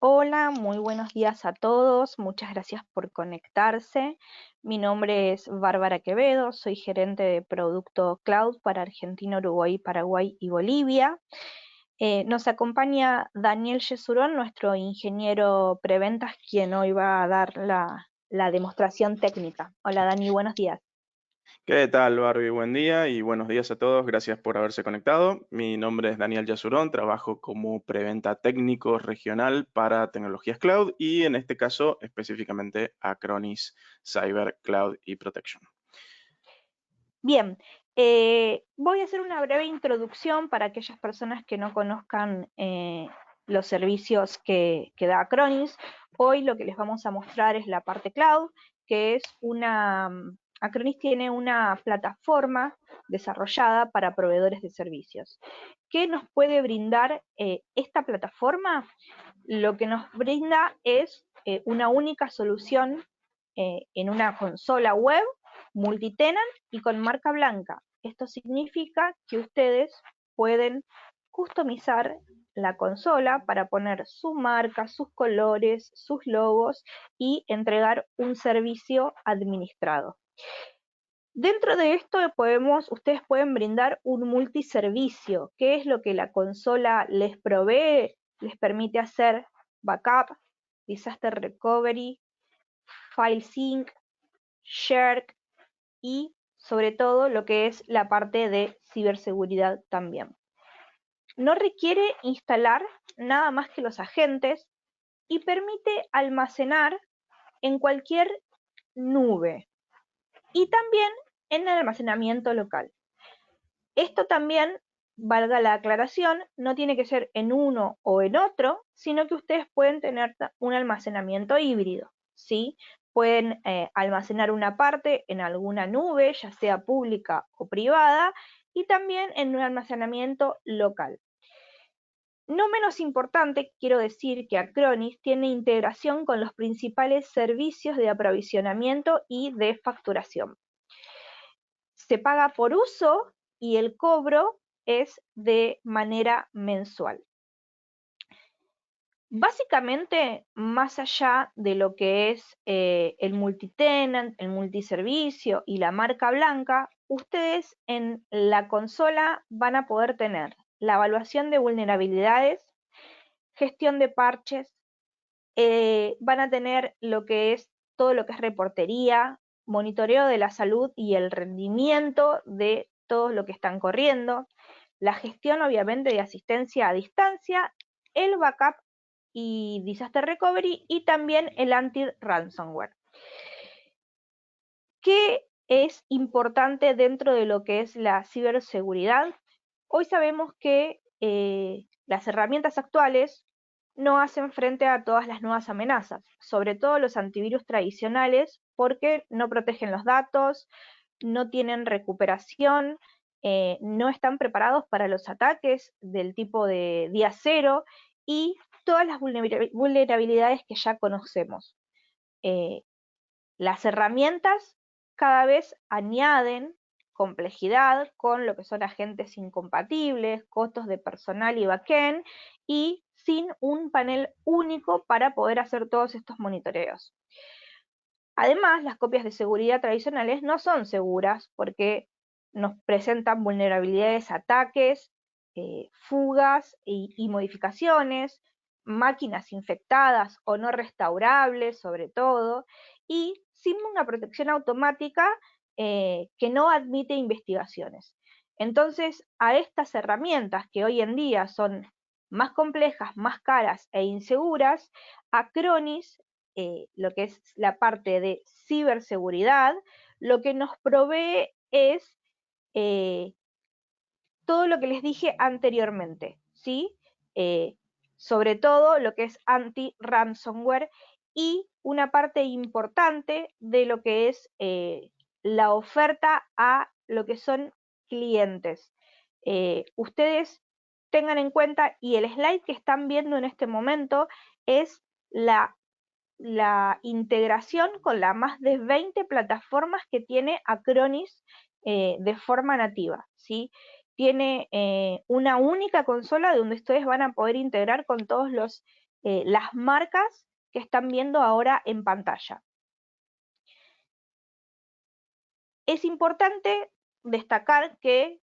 Hola, muy buenos días a todos. Muchas gracias por conectarse. Mi nombre es Bárbara Quevedo, soy gerente de Producto Cloud para Argentina, Uruguay, Paraguay y Bolivia. Nos acompaña Daniel Yesurón, nuestro ingeniero preventas, quien hoy va a dar la demostración técnica. Hola Dani, buenos días. ¿Qué tal, Barbie? Buen día y buenos días a todos. Gracias por haberse conectado. Mi nombre es Daniel Yasurón, trabajo como preventa técnico regional para tecnologías cloud y en este caso específicamente Acronis Cyber Cloud y Protection. Bien, voy a hacer una breve introducción para aquellas personas que no conozcan los servicios que da Acronis. Hoy lo que les vamos a mostrar es la parte cloud, que es Acronis tiene una plataforma desarrollada para proveedores de servicios. ¿Qué nos puede brindar esta plataforma? Lo que nos brinda es una única solución en una consola web multitenant y con marca blanca. Esto significa que ustedes pueden customizar la consola para poner su marca, sus colores, sus logos y entregar un servicio administrado. Dentro de esto ustedes pueden brindar un multiservicio, que es lo que la consola les provee, les permite hacer backup, disaster recovery, file sync, share y sobre todo lo que es la parte de ciberseguridad también. No requiere instalar nada más que los agentes y permite almacenar en cualquier nube y también en el almacenamiento local. Esto también, valga la aclaración, no tiene que ser en uno o en otro, sino que ustedes pueden tener un almacenamiento híbrido, ¿sí? Pueden almacenar una parte en alguna nube, ya sea pública o privada, y también en un almacenamiento local. No menos importante, quiero decir que Acronis tiene integración con los principales servicios de aprovisionamiento y de facturación. Se paga por uso y el cobro es de manera mensual. Básicamente, más allá de lo que es el multitenant, el multiservicio y la marca blanca, ustedes en la consola van a poder tener la evaluación de vulnerabilidades, gestión de parches, van a tener lo que es todo lo que es reportería, monitoreo de la salud y el rendimiento de todo lo que están corriendo, la gestión obviamente de asistencia a distancia, el backup y disaster recovery y también el anti-ransomware. ¿Qué es importante dentro de lo que es la ciberseguridad? Hoy sabemos que las herramientas actuales no hacen frente a todas las nuevas amenazas, sobre todo los antivirus tradicionales, porque no protegen los datos, no tienen recuperación, no están preparados para los ataques del tipo de día cero y todas las vulnerabilidades que ya conocemos. Eh, las herramientas cada vez añaden complejidad con lo que son agentes incompatibles, costos de personal y backend, y sin un panel único para poder hacer todos estos monitoreos. Además, las copias de seguridad tradicionales no son seguras porque nos presentan vulnerabilidades, ataques, fugas y modificaciones, máquinas infectadas o no restaurables sobre todo, y sin una protección automática que no admite investigaciones. Entonces, a estas herramientas que hoy en día son más complejas, más caras e inseguras, Acronis, lo que es la parte de ciberseguridad, lo que nos provee es eh, todo lo que les dije anteriormente, ¿sí? Eh, Sobre todo lo que es anti-ransomware y una parte importante de lo que es la oferta a lo que son clientes. Ustedes tengan en cuenta, y el slide que están viendo en este momento es la integración con las más de 20 plataformas que tiene Acronis de forma nativa, ¿sí? Tiene una única consola donde ustedes van a poder integrar con todos los las marcas que están viendo ahora en pantalla. Es importante destacar que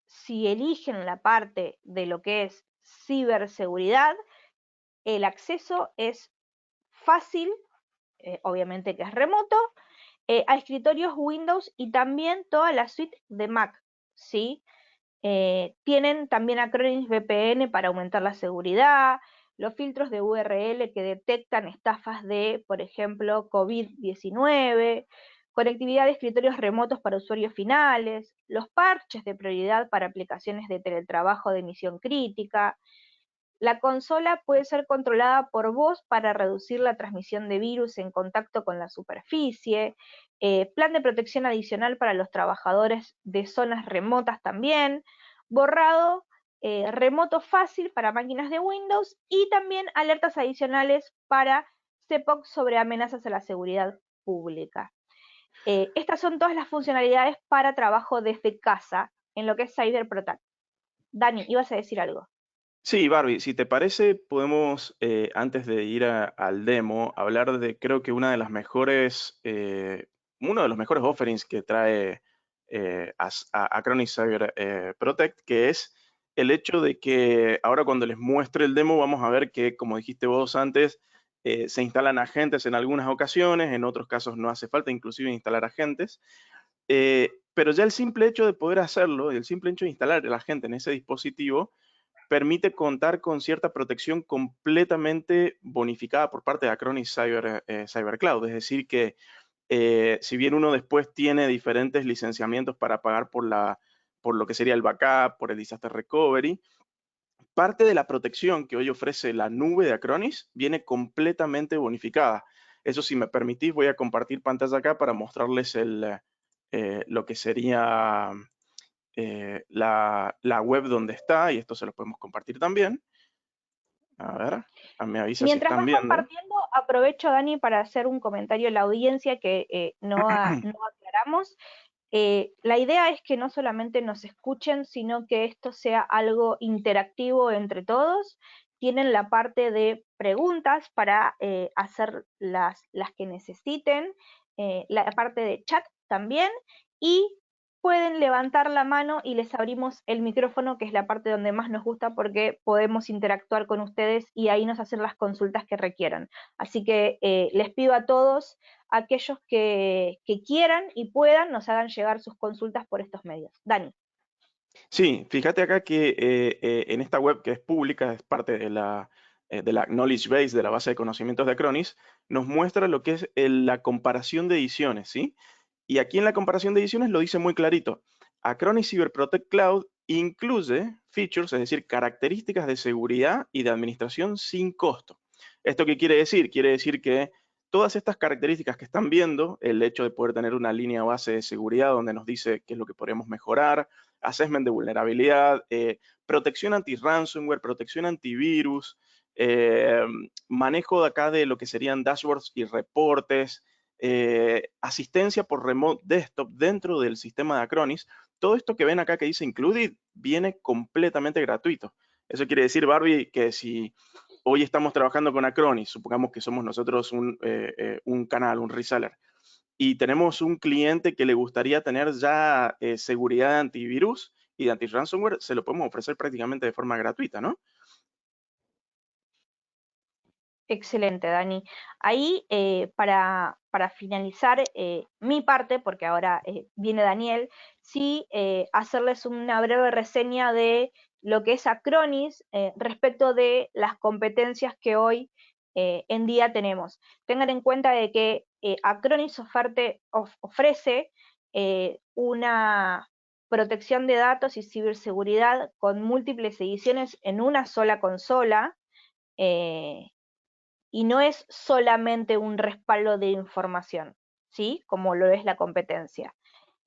si eligen la parte de lo que es ciberseguridad, el acceso es fácil, obviamente que es remoto, a escritorios Windows y también toda la suite de Mac, ¿sí? Tienen también Acronis VPN para aumentar la seguridad, los filtros de URL que detectan estafas de, por ejemplo, COVID-19, conectividad de escritorios remotos para usuarios finales, los parches de prioridad para aplicaciones de teletrabajo de misión crítica. La consola puede ser controlada por voz para reducir la transmisión de virus en contacto con la superficie, plan de protección adicional para los trabajadores de zonas remotas también, borrado remoto fácil para máquinas de Windows y también alertas adicionales para CPOC sobre amenazas a la seguridad pública. Estas son todas las funcionalidades para trabajo desde casa en lo que es Cyber Protect. Dani, ibas a decir algo. Sí, Barbie, si te parece, podemos, antes de ir al demo, hablar de, creo que una de las mejores, uno de los mejores offerings que trae Acronis Cyber Protect, que es el hecho de que ahora cuando les muestre el demo vamos a ver que, como dijiste vos antes, se instalan agentes en algunas ocasiones, en otros casos no hace falta inclusive instalar agentes, pero ya el simple hecho de poder hacerlo, el simple hecho de instalar el agente en ese dispositivo, permite contar con cierta protección completamente bonificada por parte de Acronis Cyber Cloud. Es decir, que si bien uno después tiene diferentes licenciamientos para pagar por lo que sería el backup, por el disaster recovery, parte de la protección que hoy ofrece la nube de Acronis viene completamente bonificada. Eso, si me permitís, voy a compartir pantalla acá para mostrarles lo que sería la web donde está, y esto se lo podemos compartir también. A ver, me avisa si Mientras están vas viendo. compartiendo, aprovecho, Dani, para hacer un comentario a la audiencia que no aclaramos. La idea es que no solamente nos escuchen, sino que esto sea algo interactivo entre todos. Tienen la parte de preguntas para hacer las que necesiten, la parte de chat también, y pueden levantar la mano y les abrimos el micrófono, que es la parte donde más nos gusta porque podemos interactuar con ustedes y ahí nos hacen las consultas que requieran. Así que les pido a todos, aquellos que quieran y puedan, nos hagan llegar sus consultas por estos medios. Dani. Sí, fíjate acá que en esta web que es pública, es parte de la Knowledge Base, de la base de conocimientos de Acronis, nos muestra lo que es la comparación de ediciones, ¿sí? Y aquí en la comparación de ediciones lo dice muy clarito. Acronis Cyber Protect Cloud incluye features, es decir, características de seguridad y de administración sin costo. ¿Esto qué quiere decir? Quiere decir que todas estas características que están viendo, el hecho de poder tener una línea base de seguridad donde nos dice qué es lo que podemos mejorar, assessment de vulnerabilidad, protección anti-ransomware, protección antivirus, manejo de acá de lo que serían dashboards y reportes, asistencia por remote desktop dentro del sistema de Acronis. Todo esto que ven acá que dice Included viene completamente gratuito. Eso quiere decir, Barbie, que si hoy estamos trabajando con Acronis, supongamos que somos nosotros un canal, un reseller, y tenemos un cliente que le gustaría tener ya seguridad de antivirus y de anti-ransomware, se lo podemos ofrecer prácticamente de forma gratuita, ¿no? Excelente, Dani. Ahí, para finalizar mi parte, porque ahora viene Daniel, sí hacerles una breve reseña de lo que es Acronis respecto de las competencias que hoy en día tenemos. Tengan en cuenta de que Acronis ofrece una protección de datos y ciberseguridad con múltiples ediciones en una sola consola. Y no es solamente un respaldo de información, ¿sí? Como lo es la competencia.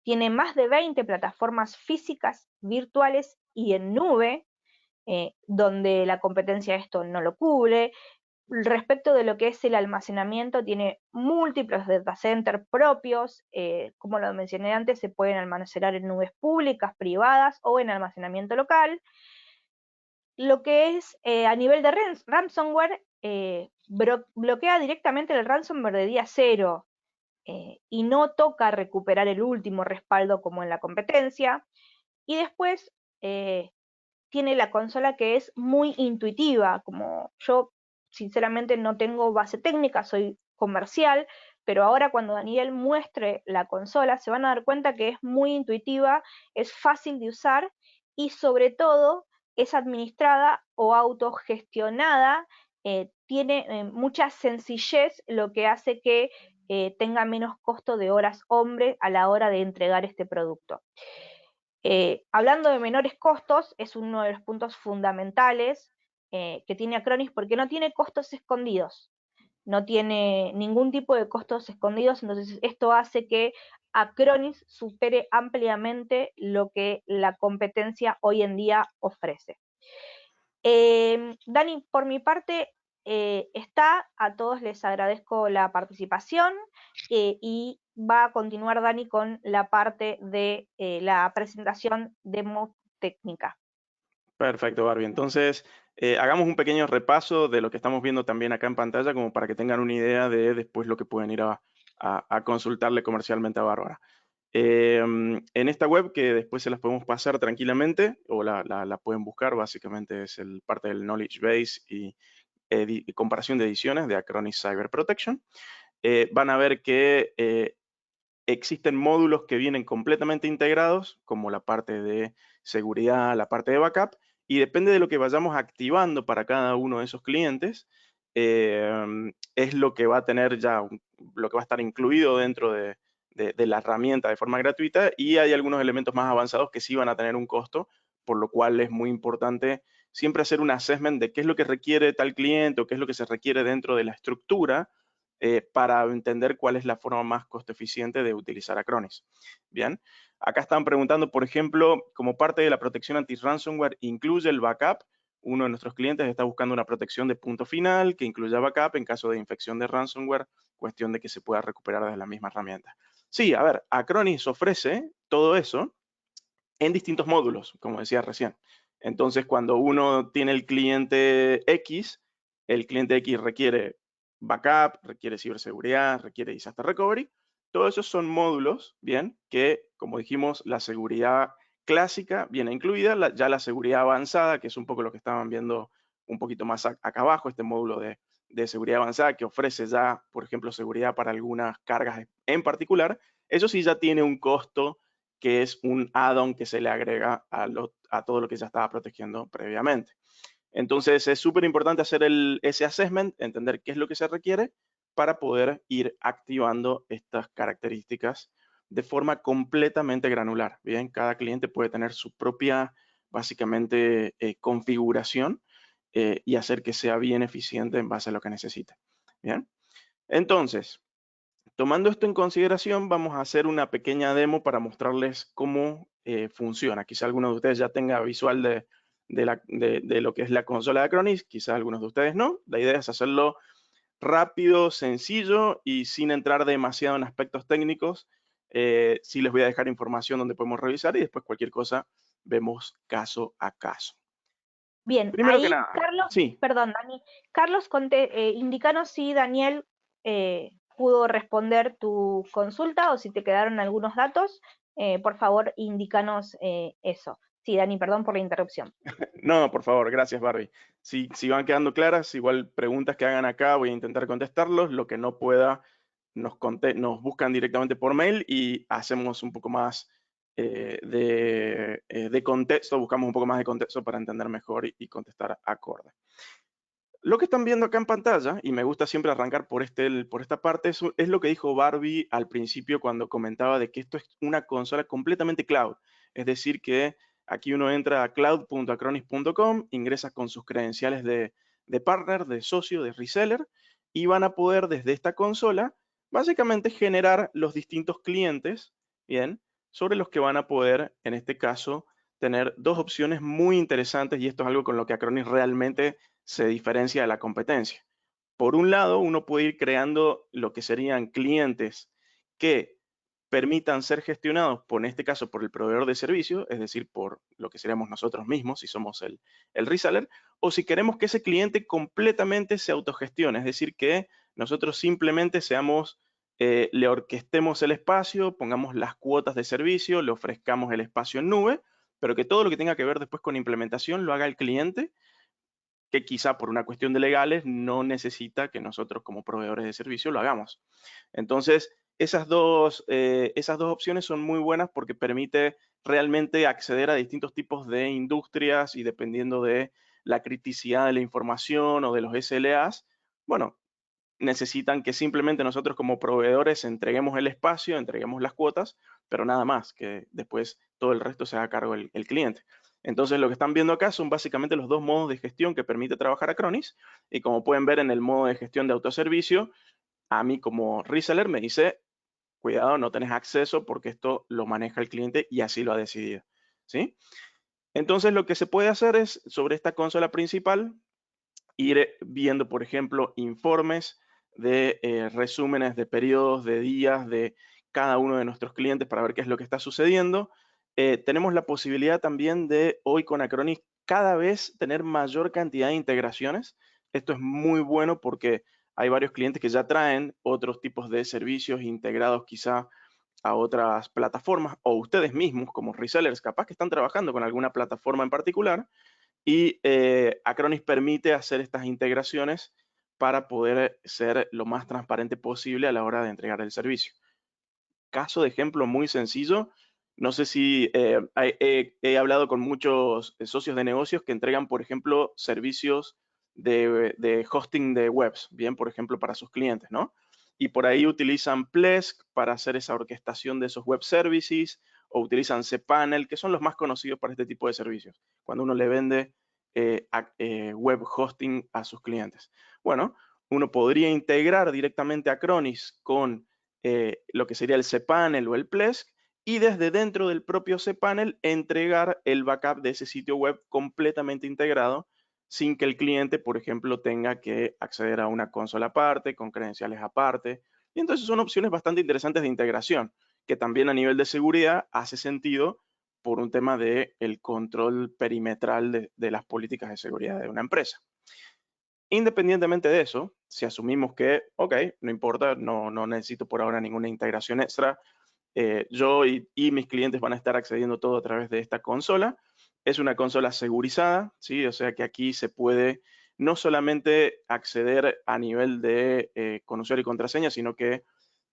Tiene más de 20 plataformas físicas, virtuales y en nube, donde la competencia esto no lo cubre. Respecto de lo que es el almacenamiento, tiene múltiples data centers propios, como lo mencioné antes, se pueden almacenar en nubes públicas, privadas o en almacenamiento local. Lo que es a nivel de ransomware, bloquea directamente el ransomware de día cero, y no toca recuperar el último respaldo como en la competencia. Y después tiene la consola que es muy intuitiva, como yo sinceramente no tengo base técnica, soy comercial, pero ahora cuando Daniel muestre la consola se van a dar cuenta que es muy intuitiva, es fácil de usar y sobre todo es administrada o autogestionada, tiene mucha sencillez, lo que hace que tenga menos costo de horas hombre a la hora de entregar este producto. Hablando de menores costos, es uno de los puntos fundamentales que tiene Acronis porque no tiene costos escondidos, no tiene ningún tipo de costos escondidos, entonces esto hace que Acronis supere ampliamente lo que la competencia hoy en día ofrece. Dani, por mi parte está, a todos les agradezco la participación y va a continuar Dani con la parte de la presentación demo técnica. Perfecto, Barbie. Entonces, hagamos un pequeño repaso de lo que estamos viendo también acá en pantalla, como para que tengan una idea de después lo que pueden ir a consultarle comercialmente a Bárbara. En esta web, que después se las podemos pasar tranquilamente, o la pueden buscar, básicamente es parte del Knowledge Base y comparación de ediciones de Acronis Cyber Protection. Van a ver que existen módulos que vienen completamente integrados, como la parte de seguridad, la parte de backup, y depende de lo que vayamos activando para cada uno de esos clientes, es lo que va a tener ya, lo que va a estar incluido dentro de la herramienta de forma gratuita, y hay algunos elementos más avanzados que sí van a tener un costo, por lo cual es muy importante siempre hacer un assessment de qué es lo que requiere tal cliente o qué es lo que se requiere dentro de la estructura para entender cuál es la forma más costo eficiente de utilizar Acronis. Bien, acá están preguntando, por ejemplo, como parte de la protección anti-ransomware, ¿incluye el backup? Uno de nuestros clientes está buscando una protección de punto final que incluya backup en caso de infección de ransomware, cuestión de que se pueda recuperar desde la misma herramienta. Sí, a ver, Acronis ofrece todo eso en distintos módulos, como decía recién. Entonces, cuando uno tiene el cliente X requiere backup, requiere ciberseguridad, requiere disaster recovery. Todos esos son módulos, bien, que, como dijimos, la seguridad clásica viene incluida, ya la seguridad avanzada, que es un poco lo que estaban viendo un poquito más acá abajo, este módulo de seguridad avanzada que ofrece ya, por ejemplo, seguridad para algunas cargas en particular, eso sí ya tiene un costo que es un add-on que se le agrega a todo lo que ya estaba protegiendo previamente. Entonces es súper importante hacer ese assessment, entender qué es lo que se requiere para poder ir activando estas características de forma completamente granular. Bien, cada cliente puede tener su propia, básicamente, configuración y hacer que sea bien eficiente en base a lo que necesite. Bien, entonces, tomando esto en consideración, vamos a hacer una pequeña demo para mostrarles cómo funciona. Quizá alguno de ustedes ya tenga visual de lo que es la consola de Acronis, quizá algunos de ustedes no. La idea es hacerlo rápido, sencillo y sin entrar demasiado en aspectos técnicos. Sí les voy a dejar información donde podemos revisar y después cualquier cosa vemos caso a caso. Bien, Primero que ahí nada, Carlos, sí. perdón, Dani, Carlos, indícanos si Daniel pudo responder tu consulta o si te quedaron algunos datos. Por favor, indícanos eso. Sí, Dani, perdón por la interrupción. No, por favor, gracias, Barbie. Si van quedando claras, igual preguntas que hagan acá, voy a intentar contestarlos. Lo que no pueda, nos buscan directamente por mail y hacemos un poco más de contexto, buscamos un poco más de contexto para entender mejor y contestar acorde. Lo que están viendo acá en pantalla, y me gusta siempre arrancar por esta parte, es lo que dijo Barbie al principio cuando comentaba de que esto es una consola completamente cloud. Es decir, que aquí uno entra a cloud.acronis.com, ingresa con sus credenciales de partner, de socio, de reseller, y van a poder desde esta consola básicamente generar los distintos clientes, bien, sobre los que van a poder, en este caso, tener dos opciones muy interesantes, y esto es algo con lo que Acronis realmente se diferencia de la competencia. Por un lado, uno puede ir creando lo que serían clientes que permitan ser gestionados, por, en este caso, por el proveedor de servicio, es decir, por lo que seríamos nosotros mismos, si somos el reseller, o si queremos que ese cliente completamente se autogestione, es decir, que nosotros simplemente seamos, le orquestemos el espacio, pongamos las cuotas de servicio, le ofrezcamos el espacio en nube, pero que todo lo que tenga que ver después con implementación lo haga el cliente, que quizá por una cuestión de legales no necesita que nosotros como proveedores de servicio lo hagamos. Entonces, esas dos opciones son muy buenas porque permite realmente acceder a distintos tipos de industrias y dependiendo de la criticidad de la información o de los SLAs, bueno, necesitan que simplemente nosotros como proveedores entreguemos el espacio, entreguemos las cuotas, pero nada más, que después todo el resto se haga cargo el cliente. Entonces lo que están viendo acá son básicamente los dos modos de gestión que permite trabajar Acronis y como pueden ver en el modo de gestión de autoservicio, a mí como reseller me dice, cuidado, no tenés acceso porque esto lo maneja el cliente y así lo ha decidido, ¿sí? Entonces lo que se puede hacer es sobre esta consola principal ir viendo, por ejemplo, informes de resúmenes de periodos, de días de cada uno de nuestros clientes para ver qué es lo que está sucediendo. Tenemos la posibilidad también de hoy con Acronis cada vez tener mayor cantidad de integraciones. Esto es muy bueno porque hay varios clientes que ya traen otros tipos de servicios integrados quizá a otras plataformas o ustedes mismos como resellers capaz que están trabajando con alguna plataforma en particular y Acronis permite hacer estas integraciones para poder ser lo más transparente posible a la hora de entregar el servicio. Caso de ejemplo muy sencillo, no sé si he hablado con muchos socios de negocios que entregan, por ejemplo, servicios de hosting de webs, bien, por ejemplo, para sus clientes, ¿no? Y por ahí utilizan Plesk para hacer esa orquestación de esos web services o utilizan cPanel, que son los más conocidos para este tipo de servicios, cuando uno le vende web hosting a sus clientes. Bueno, uno podría integrar directamente Acronis con lo que sería el cPanel o el Plesk y desde dentro del propio cPanel entregar el backup de ese sitio web completamente integrado sin que el cliente, por ejemplo, tenga que acceder a una consola aparte, con credenciales aparte. Y entonces son opciones bastante interesantes de integración, que también a nivel de seguridad hace sentido por un tema del control perimetral de las políticas de seguridad de una empresa. Independientemente de eso, si asumimos que, ok, no importa, no necesito por ahora ninguna integración extra, yo y mis clientes van a estar accediendo todo a través de esta consola. Es una consola segurizada, ¿sí? O sea que aquí se puede no solamente acceder a nivel de con usuario y contraseña, sino que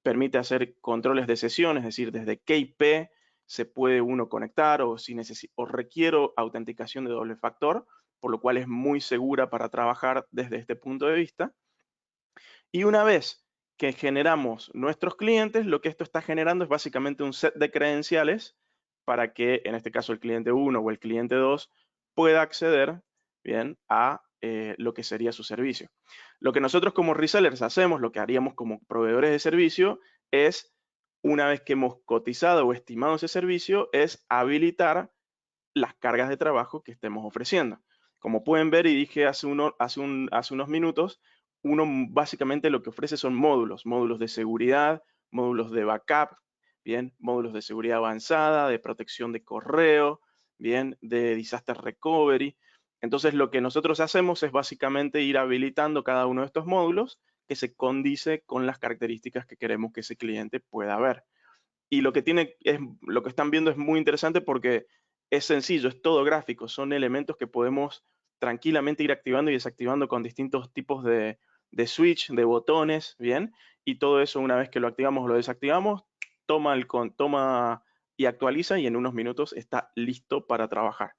permite hacer controles de sesión, es decir, desde qué IP se puede uno conectar o si o requiero autenticación de doble factor, por lo cual es muy segura para trabajar desde este punto de vista. Y una vez que generamos nuestros clientes, lo que esto está generando es básicamente un set de credenciales para que, en este caso, el cliente 1 o el cliente 2 pueda acceder, bien, a lo que sería su servicio. Lo que nosotros como resellers hacemos, lo que haríamos como proveedores de servicio, es, una vez que hemos cotizado o estimado ese servicio, es habilitar las cargas de trabajo que estemos ofreciendo. Como pueden ver y dije hace unos minutos, uno básicamente lo que ofrece son módulos, módulos de seguridad, módulos de backup, bien, módulos de seguridad avanzada, de protección de correo, bien, de disaster recovery. Entonces lo que nosotros hacemos es básicamente ir habilitando cada uno de estos módulos que se condice con las características que queremos que ese cliente pueda ver. Y lo que están viendo es muy interesante porque es sencillo, es todo gráfico, son elementos que podemos tranquilamente ir activando y desactivando con distintos tipos de switch, de botones, ¿bien? Y todo eso una vez que lo activamos o lo desactivamos, toma y actualiza y en unos minutos está listo para trabajar.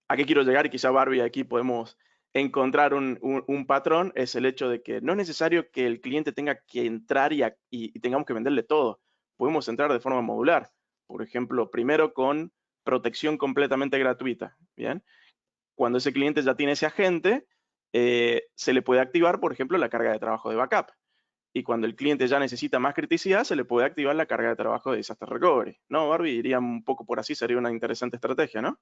¿A qué quiero llegar? Y quizá Barbie aquí podemos encontrar un patrón, es el hecho de que no es necesario que el cliente tenga que entrar y tengamos que venderle todo. Podemos entrar de forma modular. Por ejemplo, primero con protección completamente gratuita. ¿Bien? Cuando ese cliente ya tiene ese agente, se le puede activar, por ejemplo, la carga de trabajo de backup. Y cuando el cliente ya necesita más criticidad, se le puede activar la carga de trabajo de disaster recovery. ¿No, Barbie? Iría un poco por así, sería una interesante estrategia, ¿no?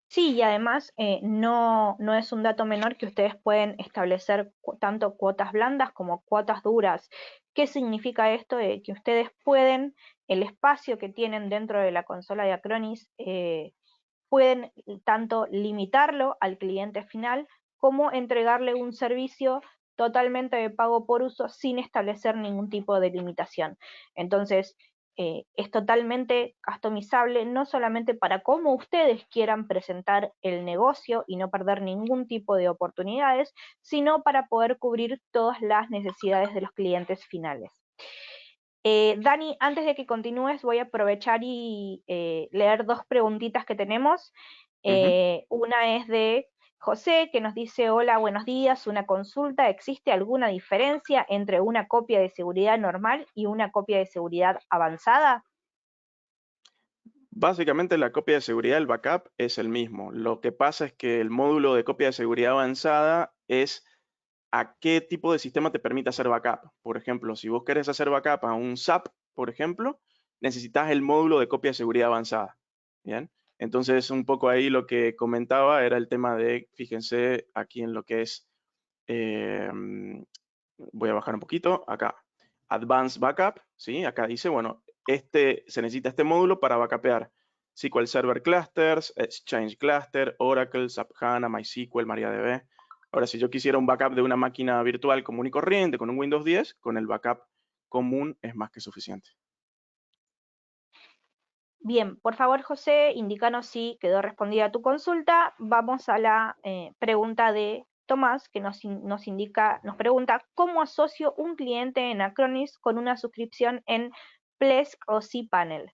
Sí, y además no es un dato menor que ustedes pueden establecer tanto cuotas blandas como cuotas duras. ¿Qué significa esto? Que ustedes pueden, el espacio que tienen dentro de la consola de Acronis, pueden tanto limitarlo al cliente final como entregarle un servicio totalmente de pago por uso sin establecer ningún tipo de limitación. Entonces, es totalmente customizable, no solamente para cómo ustedes quieran presentar el negocio y no perder ningún tipo de oportunidades, sino para poder cubrir todas las necesidades de los clientes finales. Dani, antes de que continúes, voy a aprovechar y leer dos preguntitas que tenemos. Ujú. Una es de José, que nos dice, hola, buenos días, una consulta, ¿existe alguna diferencia entre una copia de seguridad normal y una copia de seguridad avanzada? Básicamente la copia de seguridad, el backup, es el mismo. Lo que pasa es que el módulo de copia de seguridad avanzada es a qué tipo de sistema te permite hacer backup. Por ejemplo, si vos querés hacer backup a un SAP, por ejemplo, necesitas el módulo de copia de seguridad avanzada. ¿Bien? Entonces, un poco ahí lo que comentaba era el tema de, fíjense aquí en lo que es, eh, voy a bajar un poquito, acá, Advanced Backup, ¿sí? Acá dice, bueno, se necesita este módulo para backupear SQL Server Clusters, Exchange Cluster, Oracle, SAP HANA, MySQL, MariaDB. Ahora, si yo quisiera un backup de una máquina virtual común y corriente con un Windows 10, con el backup común es más que suficiente. Bien, por favor, José, indícanos si quedó respondida tu consulta. Vamos a la pregunta de Tomás, que nos indica, nos pregunta, ¿cómo asocio un cliente en Acronis con una suscripción en Plesk o cPanel?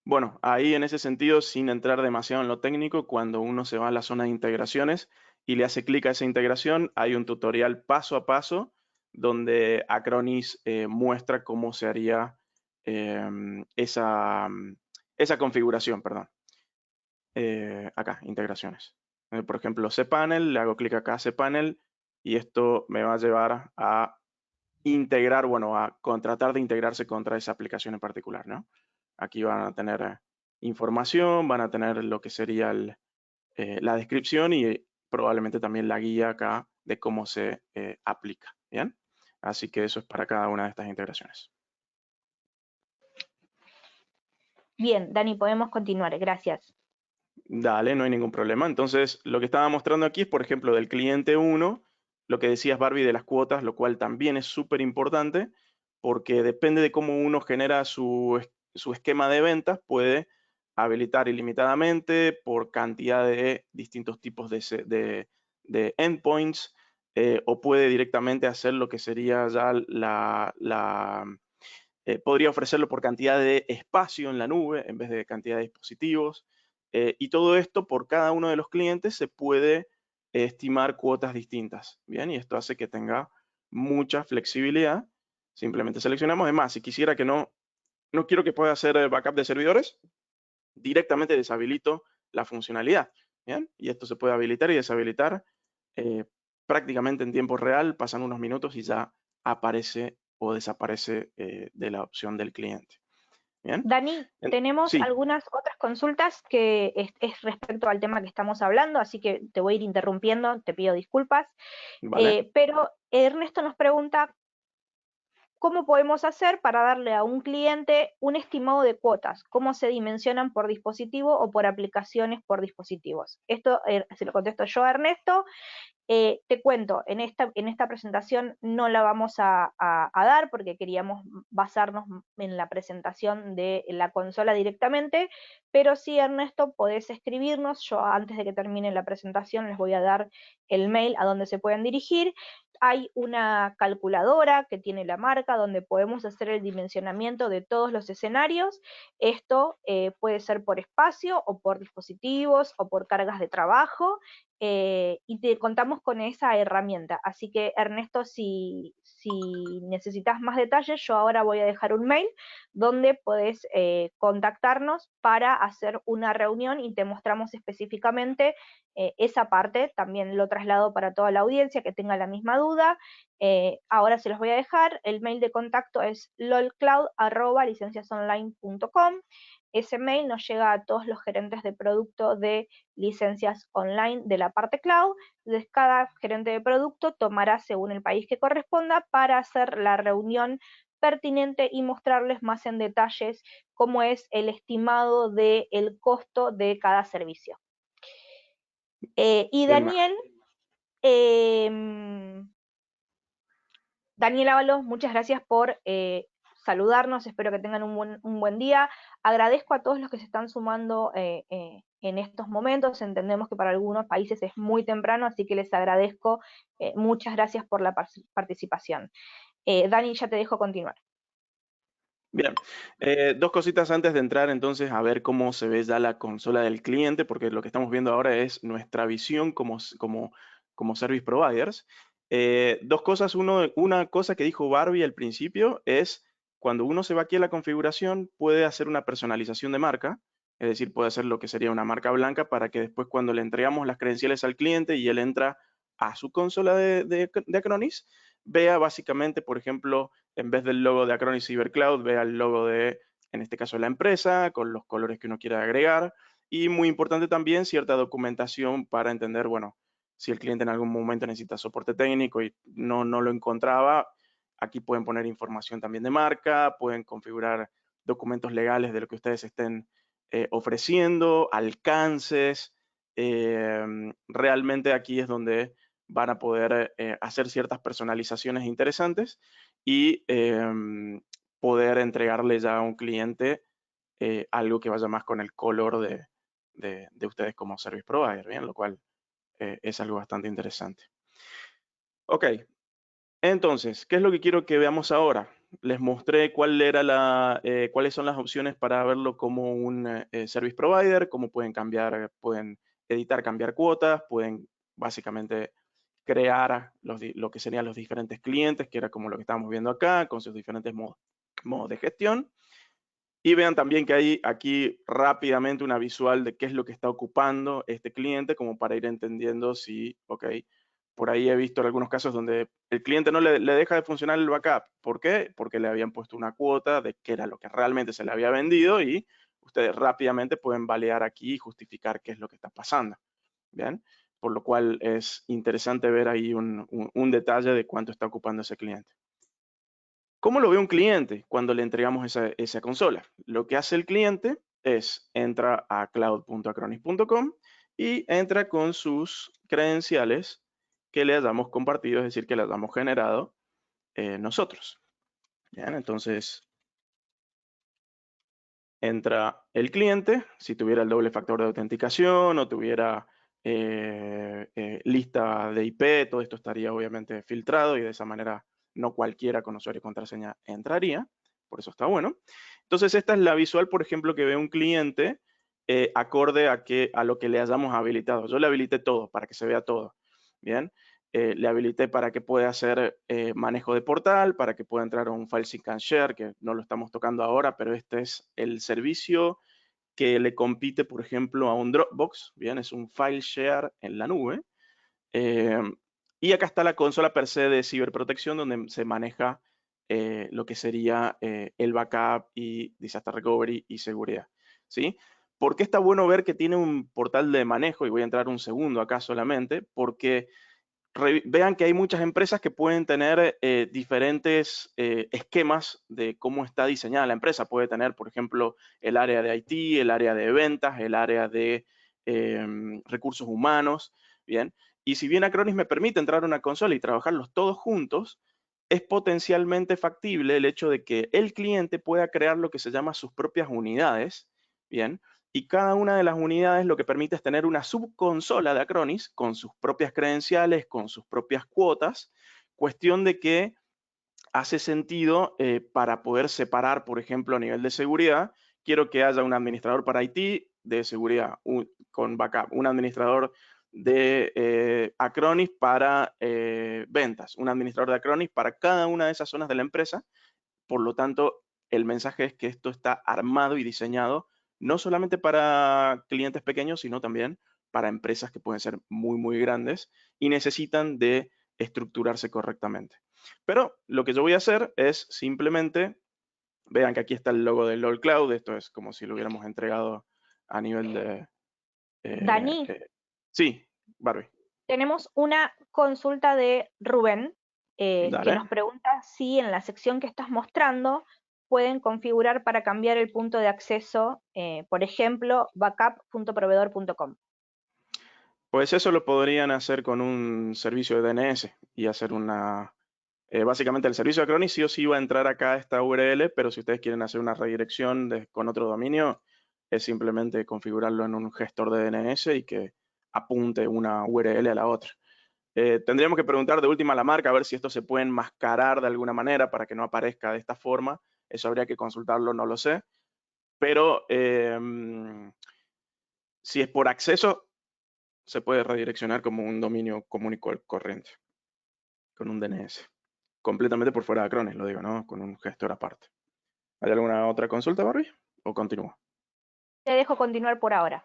Bueno, ahí en ese sentido, sin entrar demasiado en lo técnico, cuando uno se va a la zona de integraciones y le hace clic a esa integración, hay un tutorial paso a paso donde Acronis muestra cómo se haría esa configuración, perdón. Acá, integraciones. Por ejemplo, cPanel, le hago clic acá a cPanel y esto me va a llevar a integrar, bueno, tratar de integrarse contra esa aplicación en particular, ¿no? Aquí van a tener información, van a tener lo que sería la descripción y probablemente también la guía acá de cómo se aplica, ¿bien? Así que eso es para cada una de estas integraciones. Bien, Dani, podemos continuar, gracias. Dale, no hay ningún problema. Entonces, lo que estaba mostrando aquí es, por ejemplo, del cliente 1, lo que decías, Barbie, de las cuotas, lo cual también es súper importante, porque depende de cómo uno genera su esquema de ventas, puede habilitar ilimitadamente por cantidad de distintos tipos de endpoints, o puede directamente hacer lo que sería ya podría ofrecerlo por cantidad de espacio en la nube en vez de cantidad de dispositivos. Y todo esto por cada uno de los clientes se puede estimar cuotas distintas. Bien, y esto hace que tenga mucha flexibilidad. Simplemente seleccionamos. Además, si quisiera que no quiero que pueda hacer backup de servidores, directamente deshabilito la funcionalidad. Bien, y esto se puede habilitar y deshabilitar eh, prácticamente en tiempo real. Pasan unos minutos y ya aparece o desaparece de la opción del cliente. Bien. Dani, tenemos Sí, algunas otras consultas que es respecto al tema que estamos hablando, así que te voy a ir interrumpiendo, te pido disculpas. vale. Pero Ernesto nos pregunta, ¿cómo podemos hacer para darle a un cliente un estimado de cuotas? ¿Cómo se dimensionan por dispositivo o por aplicaciones por dispositivos? Esto se lo contesto yo a Ernesto. Te cuento, en esta presentación no la vamos a dar porque queríamos basarnos en la presentación de la consola directamente, pero sí, Ernesto, podés escribirnos. Yo antes de que termine la presentación les voy a dar el mail a donde se pueden dirigir. Hay una calculadora que tiene la marca donde podemos hacer el dimensionamiento de todos los escenarios. Esto puede ser por espacio o por dispositivos o por cargas de trabajo. Y te contamos con esa herramienta. Así que, Ernesto, si necesitas más detalles, yo ahora voy a dejar un mail donde podés contactarnos para hacer una reunión y te mostramos específicamente esa parte. También lo traslado para toda la audiencia que tenga la misma duda. Ahora se los voy a dejar. El mail de contacto es lolcloud@licenciasonline.com. ese mail nos llega a todos los gerentes de producto de licencias online de la parte cloud. Entonces, cada gerente de producto tomará según el país que corresponda para hacer la reunión pertinente y mostrarles más en detalles cómo es el estimado del costo de cada servicio. Y Bien, Daniel Ábalos, muchas gracias por saludarnos, espero que tengan un buen día. Agradezco a todos los que se están sumando en estos momentos, entendemos que para algunos países es muy temprano, así que les agradezco, muchas gracias por la participación. Dani, ya te dejo continuar. bien. Dos cositas antes de entrar entonces a ver cómo se ve ya la consola del cliente, porque lo que estamos viendo ahora es nuestra visión como service providers. Dos cosas. Una cosa que dijo Barbie al principio es cuando uno se va aquí a la configuración puede hacer una personalización de marca, es decir, puede hacer lo que sería una marca blanca para que después cuando le entregamos las credenciales al cliente y él entra a su consola de Acronis, vea básicamente, por ejemplo, en vez del logo de Acronis CyberCloud, vea el logo de, en este caso, la empresa, con los colores que uno quiera agregar. Y muy importante también, cierta documentación para entender, bueno, si el cliente en algún momento necesita soporte técnico y no lo encontraba, aquí pueden poner información también de marca, pueden configurar documentos legales de lo que ustedes estén ofreciendo, alcances. Realmente aquí es donde van a poder hacer ciertas personalizaciones interesantes y poder entregarle ya a un cliente algo que vaya más con el color de ustedes como service provider, ¿bien? Lo cual es algo bastante interesante. Ok, entonces, ¿qué es lo que quiero que veamos ahora? Les mostré cuáles son las opciones para verlo como un service provider, cómo pueden cambiar, pueden editar, cambiar cuotas, pueden básicamente crear lo que serían los diferentes clientes, que era como lo que estábamos viendo acá, con sus diferentes modos de gestión. Y vean también que hay aquí rápidamente una visual de qué es lo que está ocupando este cliente, como para ir entendiendo si, ok, por ahí he visto algunos casos donde el cliente no le deja de funcionar el backup. ¿Por qué? Porque le habían puesto una cuota de qué era lo que realmente se le había vendido y ustedes rápidamente pueden validar aquí y justificar qué es lo que está pasando. ¿Bien? Por lo cual es interesante ver ahí un detalle de cuánto está ocupando ese cliente. ¿Cómo lo ve un cliente cuando le entregamos esa consola? Lo que hace el cliente es entra a cloud.acronis.com y entra con sus credenciales que le hayamos compartido, es decir, que le hayamos generado nosotros. Bien, entonces entra el cliente, si tuviera el doble factor de autenticación o tuviera lista de IP, todo esto estaría obviamente filtrado y de esa manera no cualquiera con usuario y contraseña entraría, por eso está bueno. Entonces esta es la visual, por ejemplo, que ve un cliente acorde a lo que le hayamos habilitado. Yo le habilité todo para que se vea todo, ¿bien? Le habilité para que pueda hacer manejo de portal, para que pueda entrar a un file sync and share, que no lo estamos tocando ahora, pero este es el servicio que le compite, por ejemplo, a un Dropbox, bien, es un file share en la nube. Eh, y acá está la consola per se de ciberprotección, donde se maneja lo que sería el backup y disaster recovery y seguridad, ¿sí? ¿Por qué está bueno ver que tiene un portal de manejo? Y voy a entrar un segundo acá solamente, porque vean que hay muchas empresas que pueden tener diferentes esquemas de cómo está diseñada la empresa. Puede tener, por ejemplo, el área de IT, el área de ventas, el área de recursos humanos, ¿bien? Y si bien Acronis me permite entrar a una consola y trabajarlos todos juntos, es potencialmente factible el hecho de que el cliente pueda crear lo que se llama sus propias unidades, ¿bien? Y cada una de las unidades lo que permite es tener una subconsola de Acronis con sus propias credenciales, con sus propias cuotas, cuestión de que hace sentido para poder separar, por ejemplo, a nivel de seguridad, quiero que haya un administrador para IT de seguridad con backup, un administrador de Acronis para ventas, un administrador de Acronis para cada una de esas zonas de la empresa. Por lo tanto, el mensaje es que esto está armado y diseñado no solamente para clientes pequeños, sino también para empresas que pueden ser muy, muy grandes y necesitan de estructurarse correctamente. Pero lo que yo voy a hacer es simplemente Vean que aquí está el logo del LOL Cloud, esto es como si lo hubiéramos entregado a nivel de... Dani, sí, Barbie, tenemos una consulta de Rubén que dale. nos pregunta si en la sección que estás mostrando pueden configurar para cambiar el punto de acceso, por ejemplo, backup.proveedor.com. Pues eso lo podrían hacer con un servicio de DNS y hacer una... básicamente el servicio de Acronis sí o sí va a entrar acá a esta URL, pero si ustedes quieren hacer una redirección con otro dominio, es simplemente configurarlo en un gestor de DNS y que apunte una URL a la otra. Tendríamos que preguntar de última a la marca a ver si esto se puede enmascarar de alguna manera para que no aparezca de esta forma. Eso habría que consultarlo, no lo sé. Pero si es por acceso, se puede redireccionar como un dominio común y corriente, con un DNS. Completamente por fuera de Acronis, lo digo, ¿no? Con un gestor aparte. ¿Hay alguna otra consulta, Barbie? ¿O continúo? Te dejo continuar por ahora.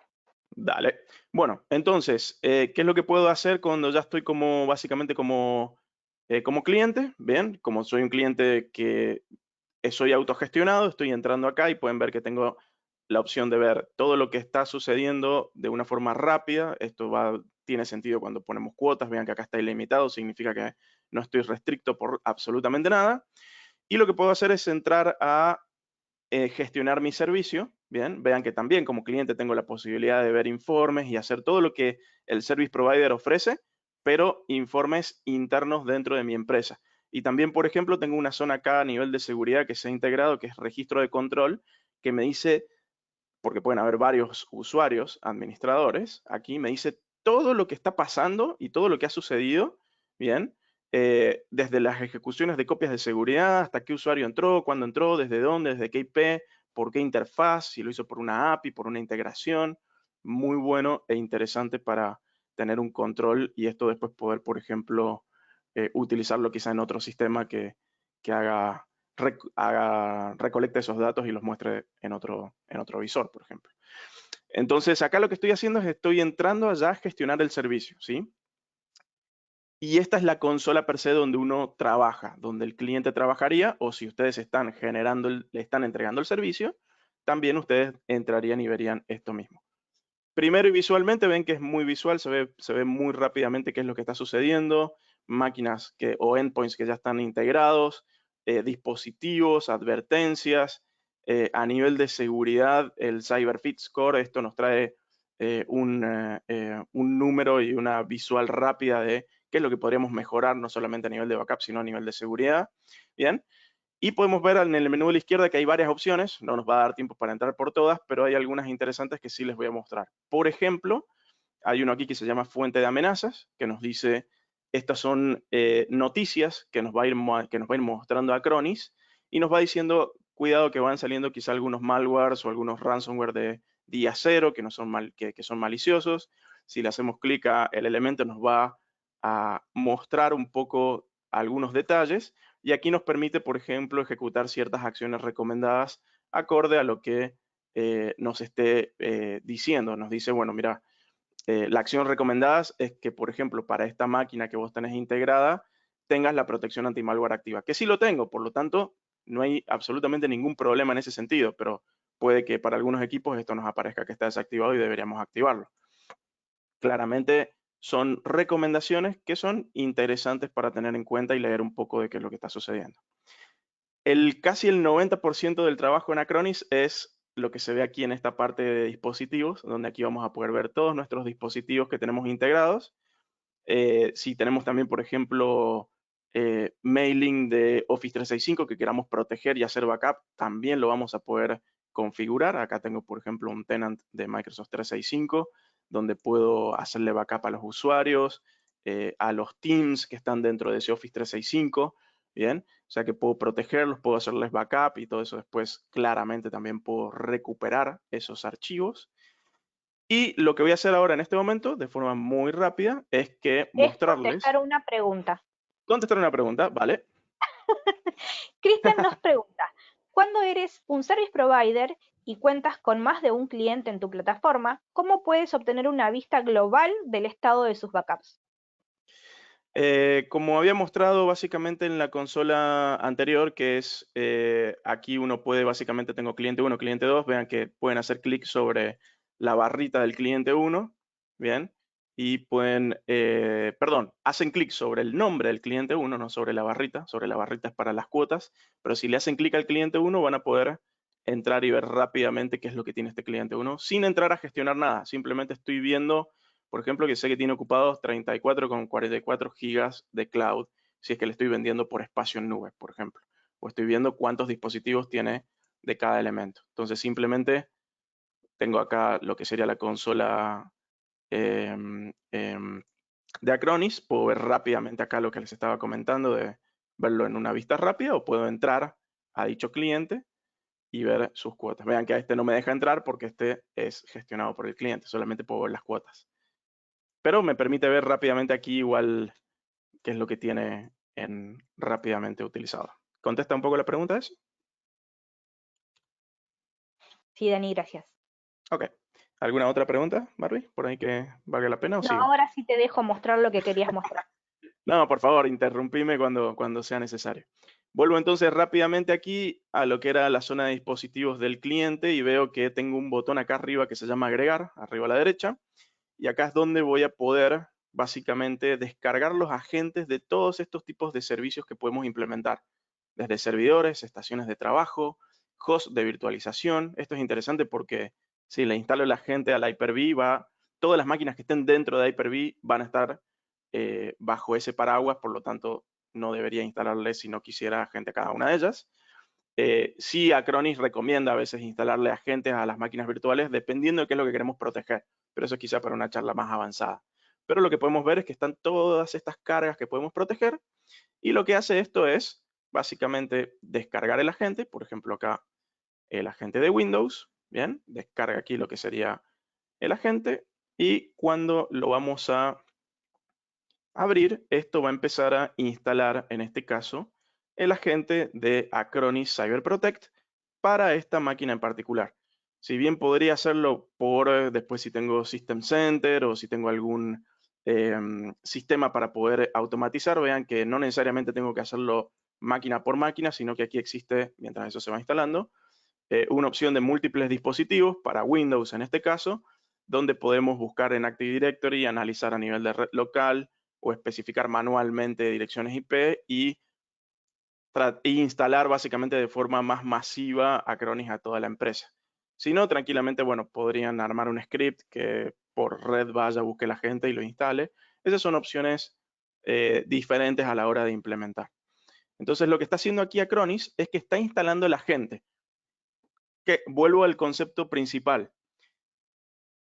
Dale. Bueno, entonces, ¿qué es lo que puedo hacer cuando ya estoy como, básicamente como cliente? Bien, como soy un cliente que soy autogestionado, estoy entrando acá y pueden ver que tengo la opción de ver todo lo que está sucediendo de una forma rápida. Esto tiene sentido cuando ponemos cuotas. Vean que acá está ilimitado, significa que no estoy restricto por absolutamente nada. Y lo que puedo hacer es entrar a gestionar mi servicio. Bien, vean que también como cliente tengo la posibilidad de ver informes y hacer todo lo que el service provider ofrece, pero informes internos dentro de mi empresa. Y también, por ejemplo, tengo una zona acá a nivel de seguridad que se ha integrado, que es registro de control, que me dice, porque pueden haber varios usuarios, administradores, aquí me dice todo lo que está pasando y todo lo que ha sucedido, bien, desde las ejecuciones de copias de seguridad hasta qué usuario entró, cuándo entró, desde dónde, desde qué IP, por qué interfaz, si lo hizo por una API, por una integración. Muy bueno e interesante para tener un control y esto después poder, por ejemplo, utilizarlo quizá en otro sistema que recolecte esos datos y los muestre en otro visor, por ejemplo. Entonces, acá lo que estoy haciendo es estoy entrando allá a gestionar el servicio, ¿sí? Y esta es la consola per se donde uno trabaja, donde el cliente trabajaría, o si ustedes están le están entregando el servicio, también ustedes entrarían y verían esto mismo. Primero y visualmente ven que es muy visual, se ve muy rápidamente qué es lo que está sucediendo, máquinas o endpoints que ya están integrados, dispositivos, advertencias. A nivel de seguridad, el CyberFit Score, esto nos trae un número y una visual rápida de qué es lo que podríamos mejorar, no solamente a nivel de backup, sino a nivel de seguridad. Bien. Y podemos ver en el menú de la izquierda que hay varias opciones, no nos va a dar tiempo para entrar por todas, pero hay algunas interesantes que sí les voy a mostrar. Por ejemplo, hay uno aquí que se llama fuente de amenazas, que nos dice, estas son noticias que nos va a ir mostrando Acronis y nos va diciendo, cuidado que van saliendo quizá algunos malwares o algunos ransomware de día cero que, no son que son maliciosos. Si le hacemos clic a el elemento nos va a mostrar un poco algunos detalles y aquí nos permite, por ejemplo, ejecutar ciertas acciones recomendadas acorde a lo que nos esté diciendo. Nos dice, bueno, mira, la acción recomendada es que, por ejemplo, para esta máquina que vos tenés integrada, tengas la protección anti-malware activa. Que sí lo tengo, por lo tanto, no hay absolutamente ningún problema en ese sentido, pero puede que para algunos equipos esto nos aparezca que está desactivado y deberíamos activarlo. Claramente son recomendaciones que son interesantes para tener en cuenta y leer un poco de qué es lo que está sucediendo. Casi el 90% del trabajo en Acronis es lo que se ve aquí en esta parte de dispositivos, donde aquí vamos a poder ver todos nuestros dispositivos que tenemos integrados. Si tenemos también, por ejemplo, mailing de Office 365 que queramos proteger y hacer backup, también lo vamos a poder configurar. Acá tengo, por ejemplo, un tenant de Microsoft 365 donde puedo hacerle backup a los usuarios, a los teams que están dentro de ese Office 365. Bien, o sea que puedo protegerlos, puedo hacerles backup y todo eso después claramente también puedo recuperar esos archivos. Y lo que voy a hacer ahora en este momento, de forma muy rápida, es que Es mostrarles, contestar una pregunta. contestar una pregunta, ¿vale? Cristian nos pregunta, cuando eres un service provider y cuentas con más de un cliente en tu plataforma, ¿cómo puedes obtener una vista global del estado de sus backups? Como había mostrado básicamente en la consola anterior, que es aquí uno puede básicamente, tengo cliente 1, cliente 2, vean que pueden hacer clic sobre la barrita del cliente 1, bien, y pueden, perdón, hacen clic sobre el nombre del cliente 1, no sobre la barrita es para las cuotas, pero si le hacen clic al cliente 1 van a poder entrar y ver rápidamente qué es lo que tiene este cliente 1, sin entrar a gestionar nada, simplemente estoy viendo, por ejemplo, que sé que tiene ocupados 34,44 gigas de cloud, si es que le estoy vendiendo por espacio en nube, por ejemplo. O estoy viendo cuántos dispositivos tiene de cada elemento. Entonces, simplemente tengo acá lo que sería la consola de Acronis. Puedo ver rápidamente acá lo que les estaba comentando, de verlo en una vista rápida, o puedo entrar a dicho cliente y ver sus cuotas. Vean que a este no me deja entrar porque este es gestionado por el cliente, solamente puedo ver las cuotas. Pero me permite ver rápidamente aquí igual qué es lo que tiene en rápidamente utilizado. ¿Contesta un poco la pregunta eso? Sí, Dani, gracias. Ok. ¿Alguna otra pregunta, Barbie? ¿Por ahí que valga la pena o No, sigo? ahora sí te dejo mostrar lo que querías mostrar. No, por favor, interrumpime cuando sea necesario. Vuelvo entonces rápidamente aquí a lo que era la zona de dispositivos del cliente y veo que tengo un botón acá arriba que se llama agregar, arriba a la derecha, y acá es donde voy a poder básicamente descargar los agentes de todos estos tipos de servicios que podemos implementar, desde servidores, estaciones de trabajo, host de virtualización. Esto es interesante porque si le instalo el agente a la Hyper-V, todas las máquinas que estén dentro de Hyper-V van a estar bajo ese paraguas, por lo tanto no debería instalarle si no quisiera agente a cada una de ellas. Sí, Acronis recomienda a veces instalarle agentes a las máquinas virtuales dependiendo de qué es lo que queremos proteger, pero eso es quizá para una charla más avanzada. Pero lo que podemos ver es que están todas estas cargas que podemos proteger, y lo que hace esto es básicamente descargar el agente, por ejemplo acá el agente de Windows, bien, descarga aquí lo que sería el agente, y cuando lo vamos a abrir, esto va a empezar a instalar, en este caso, el agente de Acronis Cyber Protect para esta máquina en particular. Si bien podría hacerlo por después si tengo System Center o si tengo algún sistema para poder automatizar, vean que no necesariamente tengo que hacerlo máquina por máquina, sino que aquí existe, mientras eso se va instalando, una opción de múltiples dispositivos para Windows en este caso, donde podemos buscar en Active Directory, analizar a nivel de red local o especificar manualmente direcciones IP y instalar básicamente de forma más masiva Acronis a toda la empresa. Si no, tranquilamente, bueno, podrían armar un script que por red vaya, busque la gente y lo instale. Esas son opciones diferentes a la hora de implementar. Entonces, lo que está haciendo aquí Acronis es que está instalando el agente. Que vuelvo al concepto principal.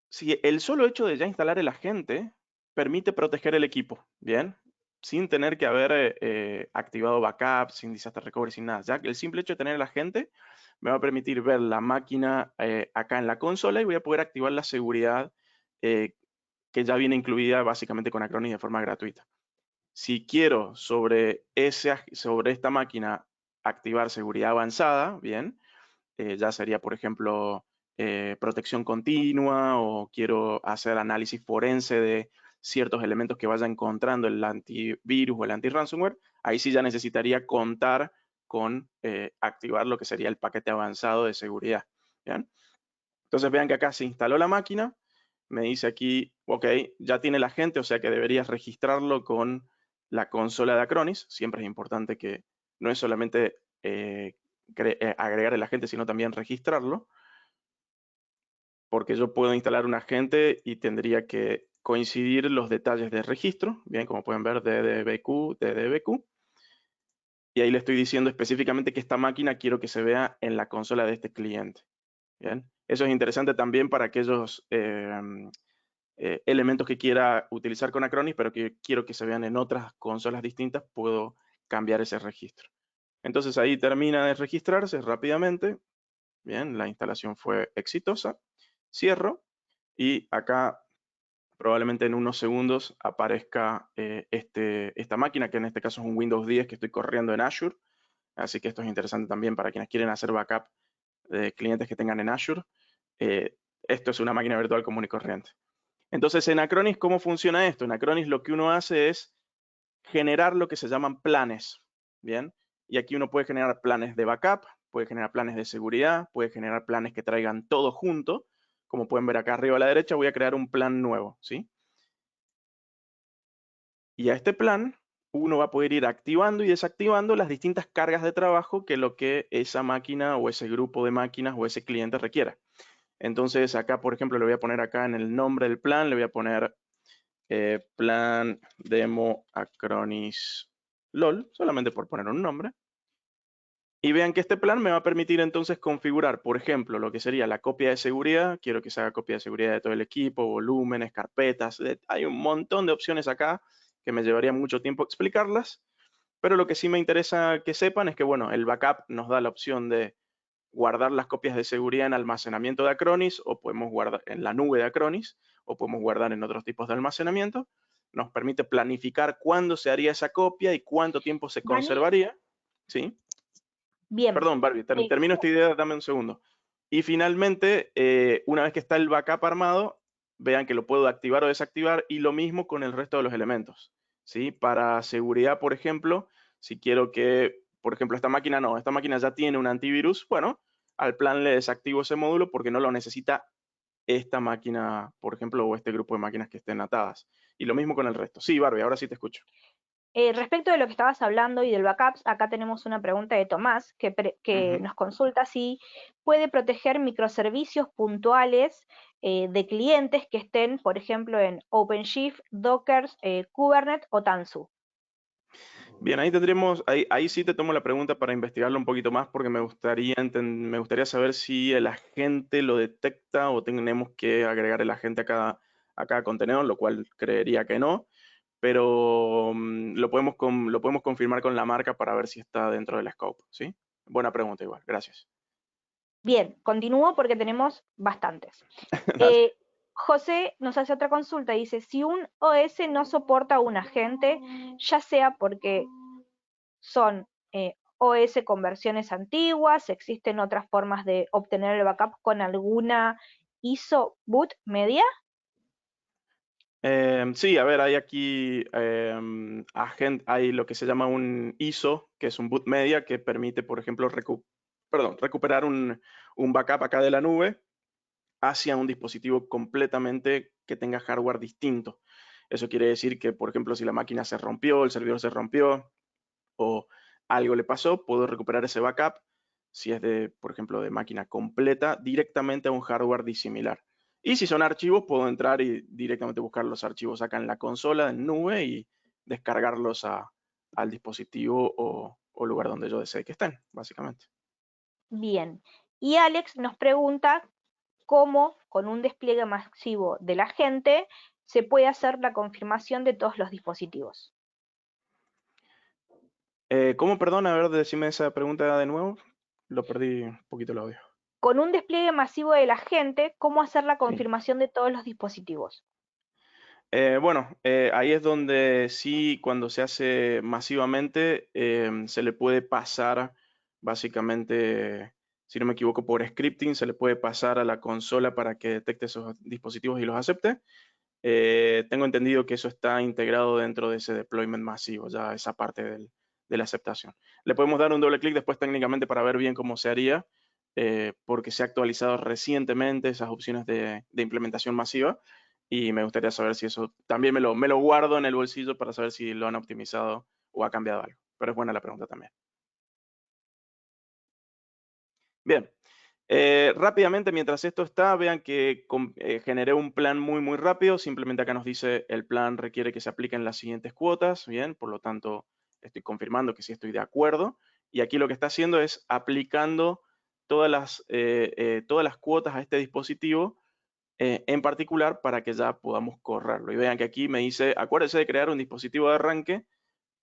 Si el solo hecho de ya instalar el agente permite proteger el equipo, ¿bien? Sin tener que haber activado backup, sin disaster recovery, sin nada. Ya que el simple hecho de tener el agente me va a permitir ver la máquina acá en la consola y voy a poder activar la seguridad que ya viene incluida básicamente con Acronis de forma gratuita. Si quiero sobre esta máquina activar seguridad avanzada, ¿bien? Ya sería, por ejemplo, protección continua, o quiero hacer análisis forense de ciertos elementos que vaya encontrando el antivirus o el anti-ransomware, ahí sí ya necesitaría contar con activar lo que sería el paquete avanzado de seguridad. ¿Bien? Entonces vean que acá se instaló la máquina, me dice aquí, ok, ya tiene el agente, o sea que deberías registrarlo con la consola de Acronis. Siempre es importante que no es solamente agregar el agente, sino también registrarlo, porque yo puedo instalar un agente y tendría que coincidir los detalles de registro, bien, como pueden ver, DDBQ, DDBQ, y ahí le estoy diciendo específicamente que esta máquina quiero que se vea en la consola de este cliente. Bien, eso es interesante también para aquellos elementos que quiera utilizar con Acronis, pero que quiero que se vean en otras consolas distintas, puedo cambiar ese registro. Entonces ahí termina de registrarse rápidamente. Bien, la instalación fue exitosa. Cierro y acá probablemente en unos segundos aparezca esta máquina, que en este caso es un Windows 10 que estoy corriendo en Azure. Así que esto es interesante también para quienes quieren hacer backup de clientes que tengan en Azure. Esto es una máquina virtual común y corriente. Entonces, en Acronis, ¿cómo funciona esto? En Acronis lo que uno hace es generar lo que se llaman planes, ¿bien? Y aquí uno puede generar planes de backup, puede generar planes de seguridad, puede generar planes que traigan todo junto. Como pueden ver acá arriba a la derecha, voy a crear un plan nuevo, ¿sí? Y a este plan, uno va a poder ir activando y desactivando las distintas cargas de trabajo que lo que esa máquina o ese grupo de máquinas o ese cliente requiera. Entonces acá, por ejemplo, le voy a poner acá en el nombre del plan, le voy a poner plan demo Acronis LOL, solamente por poner un nombre. Y vean que este plan me va a permitir entonces configurar, por ejemplo, lo que sería la copia de seguridad. Quiero que se haga copia de seguridad de todo el equipo, volúmenes, carpetas. Hay un montón de opciones acá que me llevaría mucho tiempo explicarlas. Pero lo que sí me interesa que sepan es que, bueno, el backup nos da la opción de guardar las copias de seguridad en almacenamiento de Acronis, o podemos guardar en la nube de Acronis, o podemos guardar en otros tipos de almacenamiento. Nos permite planificar cuándo se haría esa copia y cuánto tiempo se Dani, conservaría. ¿Sí? bien. Perdón, Barbie, Eh, termino esta idea, dame un segundo. Y finalmente, una vez que está el backup armado, vean que lo puedo activar o desactivar, y lo mismo con el resto de los elementos. ¿Sí? Para seguridad, por ejemplo, si quiero que, por ejemplo, esta máquina ya tiene un antivirus, bueno, al plan le desactivo ese módulo porque no lo necesita esta máquina, por ejemplo, o este grupo de máquinas que estén atadas. Y lo mismo con el resto. Sí, Barbie, ahora sí te escucho. Respecto de lo que estabas hablando y del backups, acá tenemos una pregunta de Tomás que Ujú. nos consulta si puede proteger microservicios puntuales de clientes que estén, por ejemplo, en OpenShift, Docker, Kubernetes o Tanzu. Bien, ahí tendríamos, ahí sí te tomo la pregunta para investigarlo un poquito más porque me gustaría saber si el agente lo detecta o tenemos que agregar el agente a cada contenedor, lo cual creería que no, pero lo podemos confirmar con la marca para ver si está dentro del scope, ¿sí? Buena pregunta igual, gracias. Bien, continúo porque tenemos bastantes. Dale. Eh, José nos hace otra consulta, dice, si un OS no soporta un agente, ya sea porque son OS con versiones antiguas, existen otras formas de obtener el backup con alguna ISO boot media. Sí, a ver, hay aquí hay lo que se llama un ISO, que es un boot media, que permite, por ejemplo, recuperar un backup acá de la nube hacia un dispositivo completamente que tenga hardware distinto. Eso quiere decir que, por ejemplo, si la máquina se rompió, el servidor se rompió o algo le pasó, puedo recuperar ese backup, si es de, por ejemplo, de máquina completa, directamente a un hardware disimilar. Y si son archivos, puedo entrar y directamente buscar los archivos acá en la consola, en nube, y descargarlos al dispositivo o lugar donde yo desee que estén, básicamente. Bien. Y Alex nos pregunta cómo con un despliegue masivo de la gente se puede hacer la confirmación de todos los dispositivos. ¿Cómo, perdón? A ver, decime esa pregunta de nuevo. Lo perdí un poquito el audio. Con un despliegue masivo de la gente, ¿cómo hacer la Sí. confirmación de todos los dispositivos? Bueno, ahí es donde sí, cuando se hace masivamente, se le puede pasar, básicamente, si no me equivoco, por scripting, se le puede pasar a la consola para que detecte esos dispositivos y los acepte. Tengo entendido que eso está integrado dentro de ese deployment masivo, ya esa parte de la aceptación. Le podemos dar un doble clic después técnicamente para ver bien cómo se haría, porque se ha actualizado recientemente esas opciones de implementación masiva, y me gustaría saber si eso también me lo guardo en el bolsillo para saber si lo han optimizado o ha cambiado algo. Pero es buena la pregunta también. Bien. Rápidamente, mientras esto está, vean que generé un plan muy rápido. Simplemente acá nos dice el plan requiere que se apliquen las siguientes cuotas. Bien, por lo tanto, estoy confirmando que sí estoy de acuerdo. Y aquí lo que está haciendo es aplicando todas las cuotas a este dispositivo, en particular para que ya podamos correrlo. Y vean que aquí me dice, acuérdese de crear un dispositivo de arranque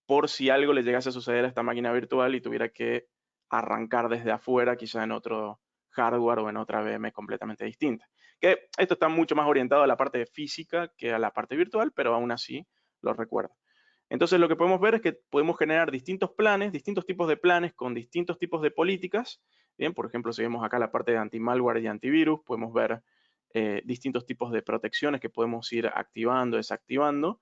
por si algo le llegase a suceder a esta máquina virtual y tuviera que arrancar desde afuera, quizá en otro hardware o en otra VM completamente distinta. Que esto está mucho más orientado a la parte de física que a la parte virtual, pero aún así lo recuerdo. Entonces lo que podemos ver es que podemos generar distintos planes, distintos tipos de planes con distintos tipos de políticas. Bien, por ejemplo, si vemos acá la parte de anti-malware y antivirus, podemos ver, distintos tipos de protecciones que podemos ir activando, desactivando.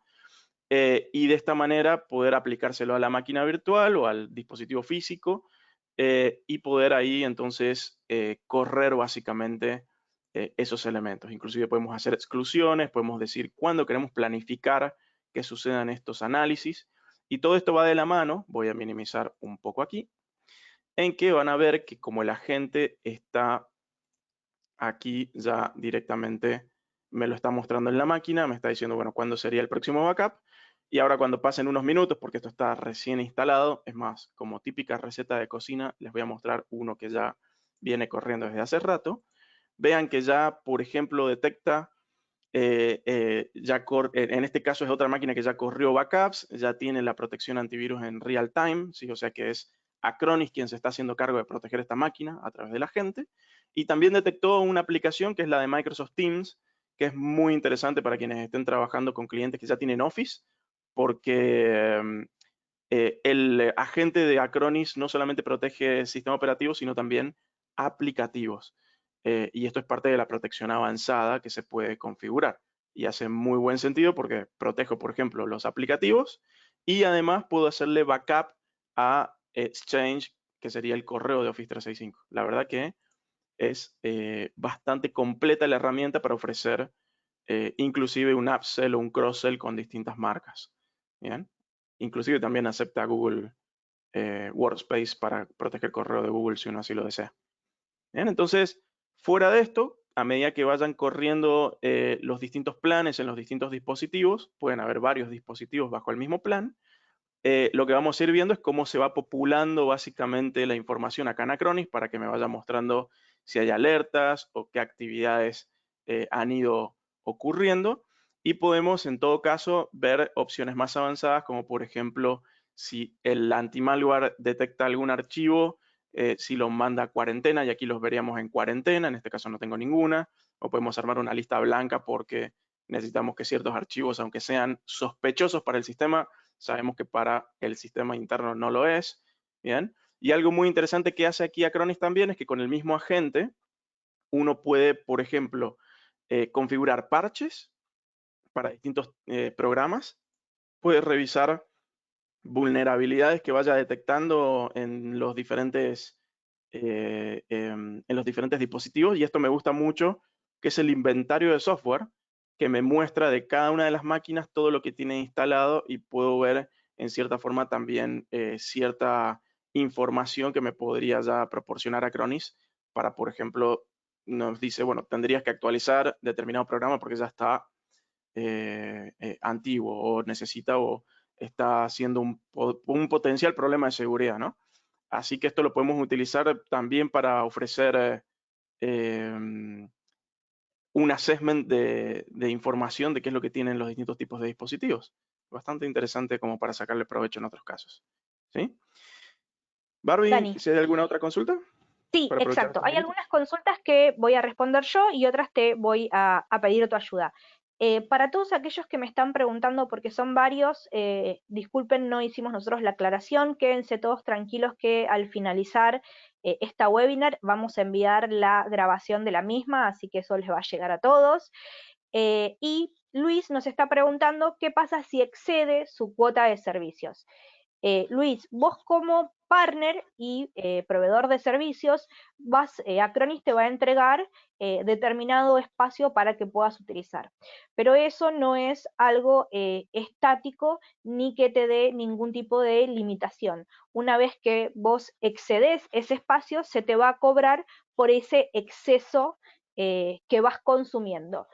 y de esta manera poder aplicárselo a la máquina virtual o al dispositivo físico y poder ahí entonces correr básicamente esos elementos. Inclusive podemos hacer exclusiones, podemos decir cuándo queremos planificar que sucedan estos análisis y todo esto va de la mano, voy a minimizar un poco aquí, en que van a ver que como el agente está aquí ya directamente me lo está mostrando en la máquina, me está diciendo, bueno, cuándo sería el próximo backup. Y ahora cuando pasen unos minutos, porque esto está recién instalado, es más, como típica receta de cocina, les voy a mostrar uno que ya viene corriendo desde hace rato. Vean que ya, por ejemplo, detecta, en este caso es otra máquina que ya corrió backups, ya tiene la protección antivirus en real time, ¿sí? O sea que es Acronis quien se está haciendo cargo de proteger esta máquina a través de la gente. Y también detectó una aplicación que es la de Microsoft Teams, que es muy interesante para quienes estén trabajando con clientes que ya tienen Office, porque el agente de Acronis no solamente protege el sistema operativo, sino también aplicativos. Y esto es parte de la protección avanzada que se puede configurar. Y hace muy buen sentido porque protejo, por ejemplo, los aplicativos y además puedo hacerle backup a Exchange, que sería el correo de Office 365. La verdad que es bastante completa la herramienta para ofrecer inclusive un upsell o un cross-sell con distintas marcas. ¿Bien? Inclusive también acepta Google Workspace para proteger correo de Google si uno así lo desea. Bien, entonces, fuera de esto, a medida que vayan corriendo los distintos planes en los distintos dispositivos, pueden haber varios dispositivos bajo el mismo plan, lo que vamos a ir viendo es cómo se va populando básicamente la información acá en Acronis para que me vaya mostrando si hay alertas o qué actividades han ido ocurriendo. Y podemos en todo caso ver opciones más avanzadas como por ejemplo si el anti-malware detecta algún archivo, si lo manda a cuarentena y aquí los veríamos en cuarentena, en este caso no tengo ninguna, o podemos armar una lista blanca porque necesitamos que ciertos archivos, aunque sean sospechosos para el sistema, sabemos que para el sistema interno no lo es. Bien. Y algo muy interesante que hace aquí Acronis también es que con el mismo agente uno puede, por ejemplo, configurar parches para distintos programas, puede revisar vulnerabilidades que vaya detectando en los diferentes dispositivos, y esto me gusta mucho, que es el inventario de software, que me muestra de cada una de las máquinas todo lo que tiene instalado y puedo ver en cierta forma también cierta información que me podría ya proporcionar Acronis para, por ejemplo, nos dice, bueno, tendrías que actualizar determinado programa porque ya está antiguo o necesita o está siendo un potencial problema de seguridad, ¿no? Así que esto lo podemos utilizar también para ofrecer un assessment de información de qué es lo que tienen los distintos tipos de dispositivos. Bastante interesante como para sacarle provecho en otros casos. ¿Sí? Barbie, Dani. si hay alguna otra consulta Sí, para aprovechar exacto. estos Hay minutos. algunas consultas que voy a responder yo y otras te voy a pedir tu ayuda. Para todos aquellos que me están preguntando, porque son varios, disculpen, no hicimos nosotros la aclaración, quédense todos tranquilos que al finalizar esta webinar vamos a enviar la grabación de la misma, así que eso les va a llegar a todos. Y Luis nos está preguntando qué pasa si excede su cuota de servicios. Luis, vos como partner y proveedor de servicios, Acronis te va a entregar determinado espacio para que puedas utilizar. Pero eso no es algo estático ni que te dé ningún tipo de limitación. Una vez que vos excedes ese espacio, se te va a cobrar por ese exceso que vas consumiendo.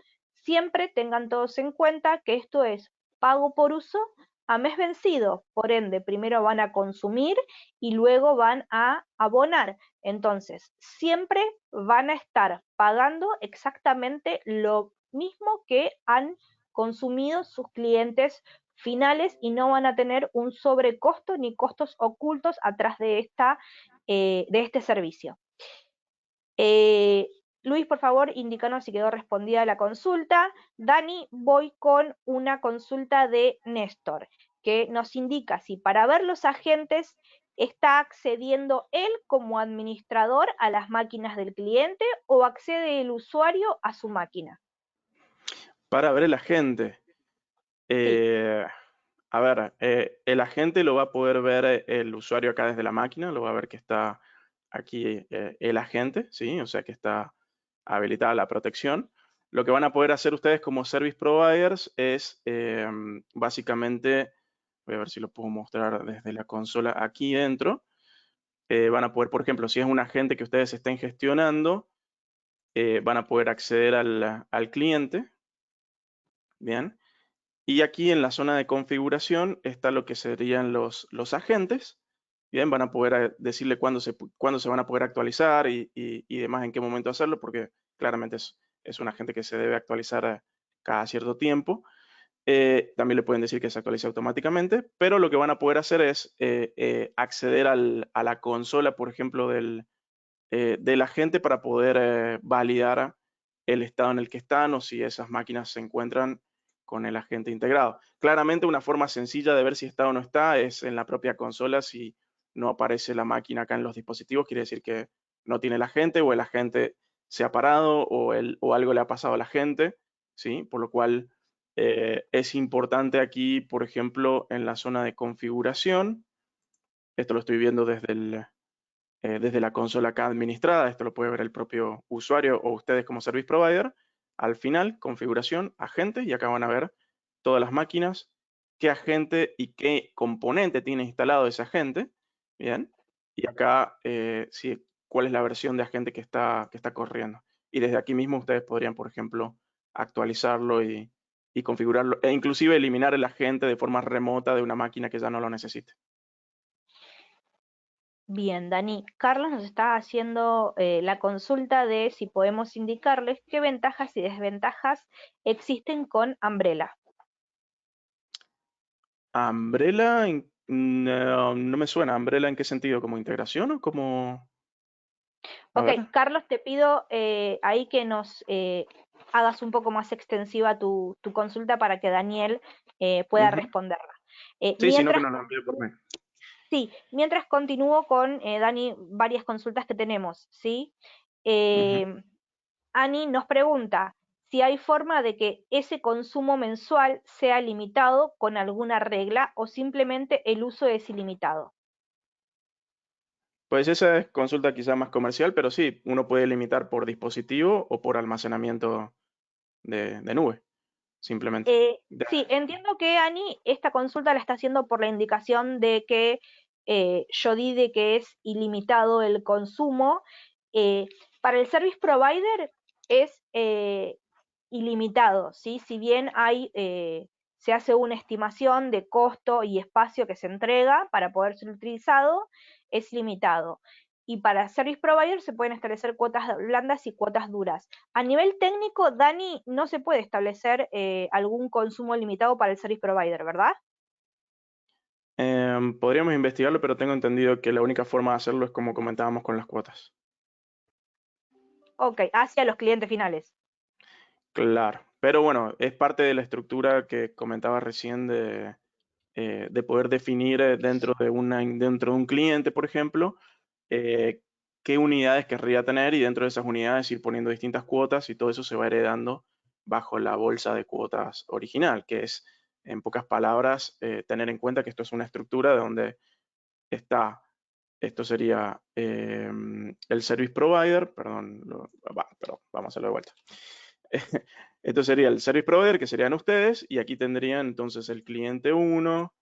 Siempre tengan todos en cuenta que esto es pago por uso a mes vencido, por ende, primero van a consumir y luego van a abonar. Entonces, siempre van a estar pagando exactamente lo mismo que han consumido sus clientes finales y no van a tener un sobrecosto ni costos ocultos atrás de este servicio. Luis, por favor, indícanos si quedó respondida la consulta. Dani, voy con una consulta de Néstor, que nos indica si para ver los agentes está accediendo él como administrador a las máquinas del cliente o accede el usuario a su máquina. Para ver el agente. Sí. A ver, el agente lo va a poder ver el usuario acá desde la máquina, lo va a ver que está aquí el agente, ¿sí? O sea que está habilitada la protección. Lo que van a poder hacer ustedes como service providers es básicamente, voy a ver si lo puedo mostrar desde la consola aquí dentro. Van a poder, por ejemplo, si es un agente que ustedes estén gestionando, van a poder acceder al cliente, ¿bien? Y aquí en la zona de configuración está lo que serían los agentes. Bien, van a poder decirle cuándo se van a poder actualizar y demás, en qué momento hacerlo, porque claramente es un agente que se debe actualizar cada cierto tiempo. También le pueden decir que se actualice automáticamente, pero lo que van a poder hacer es acceder a la consola, por ejemplo, de la gente para poder validar el estado en el que están o si esas máquinas se encuentran con el agente integrado. Claramente una forma sencilla de ver si está o no está es en la propia consola. Si no aparece la máquina acá en los dispositivos, quiere decir que no tiene el agente o el agente se ha parado o algo le ha pasado al agente, ¿sí? Por lo cual es importante aquí, por ejemplo, en la zona de configuración, esto lo estoy viendo desde la consola acá administrada, esto lo puede ver el propio usuario o ustedes como service provider. Al final, configuración, agente, y acá van a ver todas las máquinas, qué agente y qué componente tiene instalado ese agente, ¿bien? Y acá, sí, cuál es la versión de agente que está corriendo. Y desde aquí mismo ustedes podrían, por ejemplo, actualizarlo y configurarlo, e inclusive eliminar el agente de forma remota de una máquina que ya no lo necesite. Bien, Dani, Carlos nos está haciendo la consulta de si podemos indicarles qué ventajas y desventajas existen con Umbrella. Umbrella, no, no me suena. ¿Umbrella en qué sentido? ¿Como integración o como...? A Ok, ver. Carlos, te pido ahí que nos hagas un poco más extensiva tu consulta para que Daniel pueda Ujú. responderla. Sí, sino que Mientras, nos lo envíe por mail. sí, mientras continúo con Dani varias consultas que tenemos, ¿sí? Ujú. Eh, Ani nos pregunta si hay forma de que ese consumo mensual sea limitado con alguna regla o simplemente el uso es ilimitado. Pues esa es consulta quizá más comercial, pero sí, uno puede limitar por dispositivo o por almacenamiento de nube, simplemente. Sí, entiendo que Ani esta consulta la está haciendo por la indicación de que yo di de que es ilimitado el consumo. Eh, para el service provider es ilimitado, ¿sí? Si bien se hace una estimación de costo y espacio que se entrega para poder ser utilizado, es limitado. Y para service provider se pueden establecer cuotas blandas y cuotas duras. A nivel técnico, Dani, no se puede establecer algún consumo limitado para el service provider, ¿verdad? Podríamos investigarlo, pero tengo entendido que la única forma de hacerlo es como comentábamos con las cuotas. Ok, hacia los clientes finales. Claro, pero bueno, es parte de la estructura que comentaba recién de poder definir dentro de un cliente, por ejemplo, eh, qué unidades querría tener y dentro de esas unidades ir poniendo distintas cuotas y todo eso se va heredando bajo la bolsa de cuotas original, que es, en pocas palabras, tener en cuenta que esto es una estructura de donde está, esto sería el service provider, perdón, perdón, vamos a hacerlo de vuelta. Esto sería el service provider, que serían ustedes, y aquí tendrían entonces el cliente uno,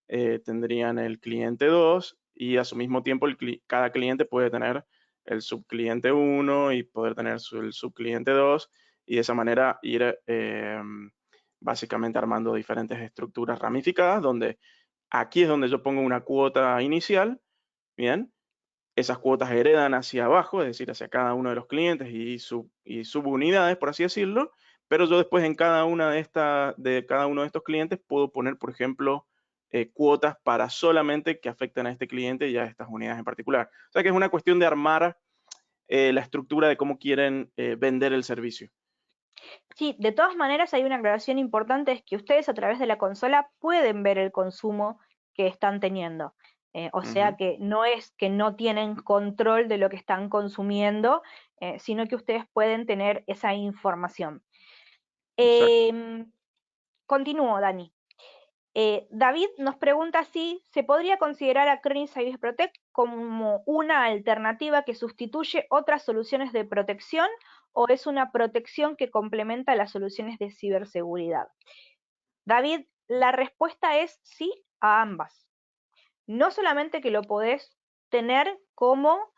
tendrían el cliente 2 y a su mismo tiempo cada cliente puede tener el subcliente uno y poder tener el subcliente 2 y de esa manera ir básicamente armando diferentes estructuras ramificadas donde aquí es donde yo pongo una cuota inicial, ¿bien? Esas cuotas heredan hacia abajo, es decir, hacia cada uno de los clientes y subunidades, por así decirlo, pero yo después en cada una de cada uno de estos clientes puedo poner, por ejemplo, cuotas para solamente que afecten a este cliente y a estas unidades en particular. O sea que es una cuestión de armar la estructura de cómo quieren vender el servicio. Sí, de todas maneras hay una aclaración importante, es que ustedes a través de la consola pueden ver el consumo que están teniendo. O sea Ujú. que no es que no tienen control de lo que están consumiendo, sino que ustedes pueden tener esa información. Exacto. Em, Continúo, Dani. David nos pregunta si se podría considerar Acronis Cyber Protect como una alternativa que sustituye otras soluciones de protección o es una protección que complementa las soluciones de ciberseguridad. David, la respuesta es sí a ambas. No solamente que lo podés tener como,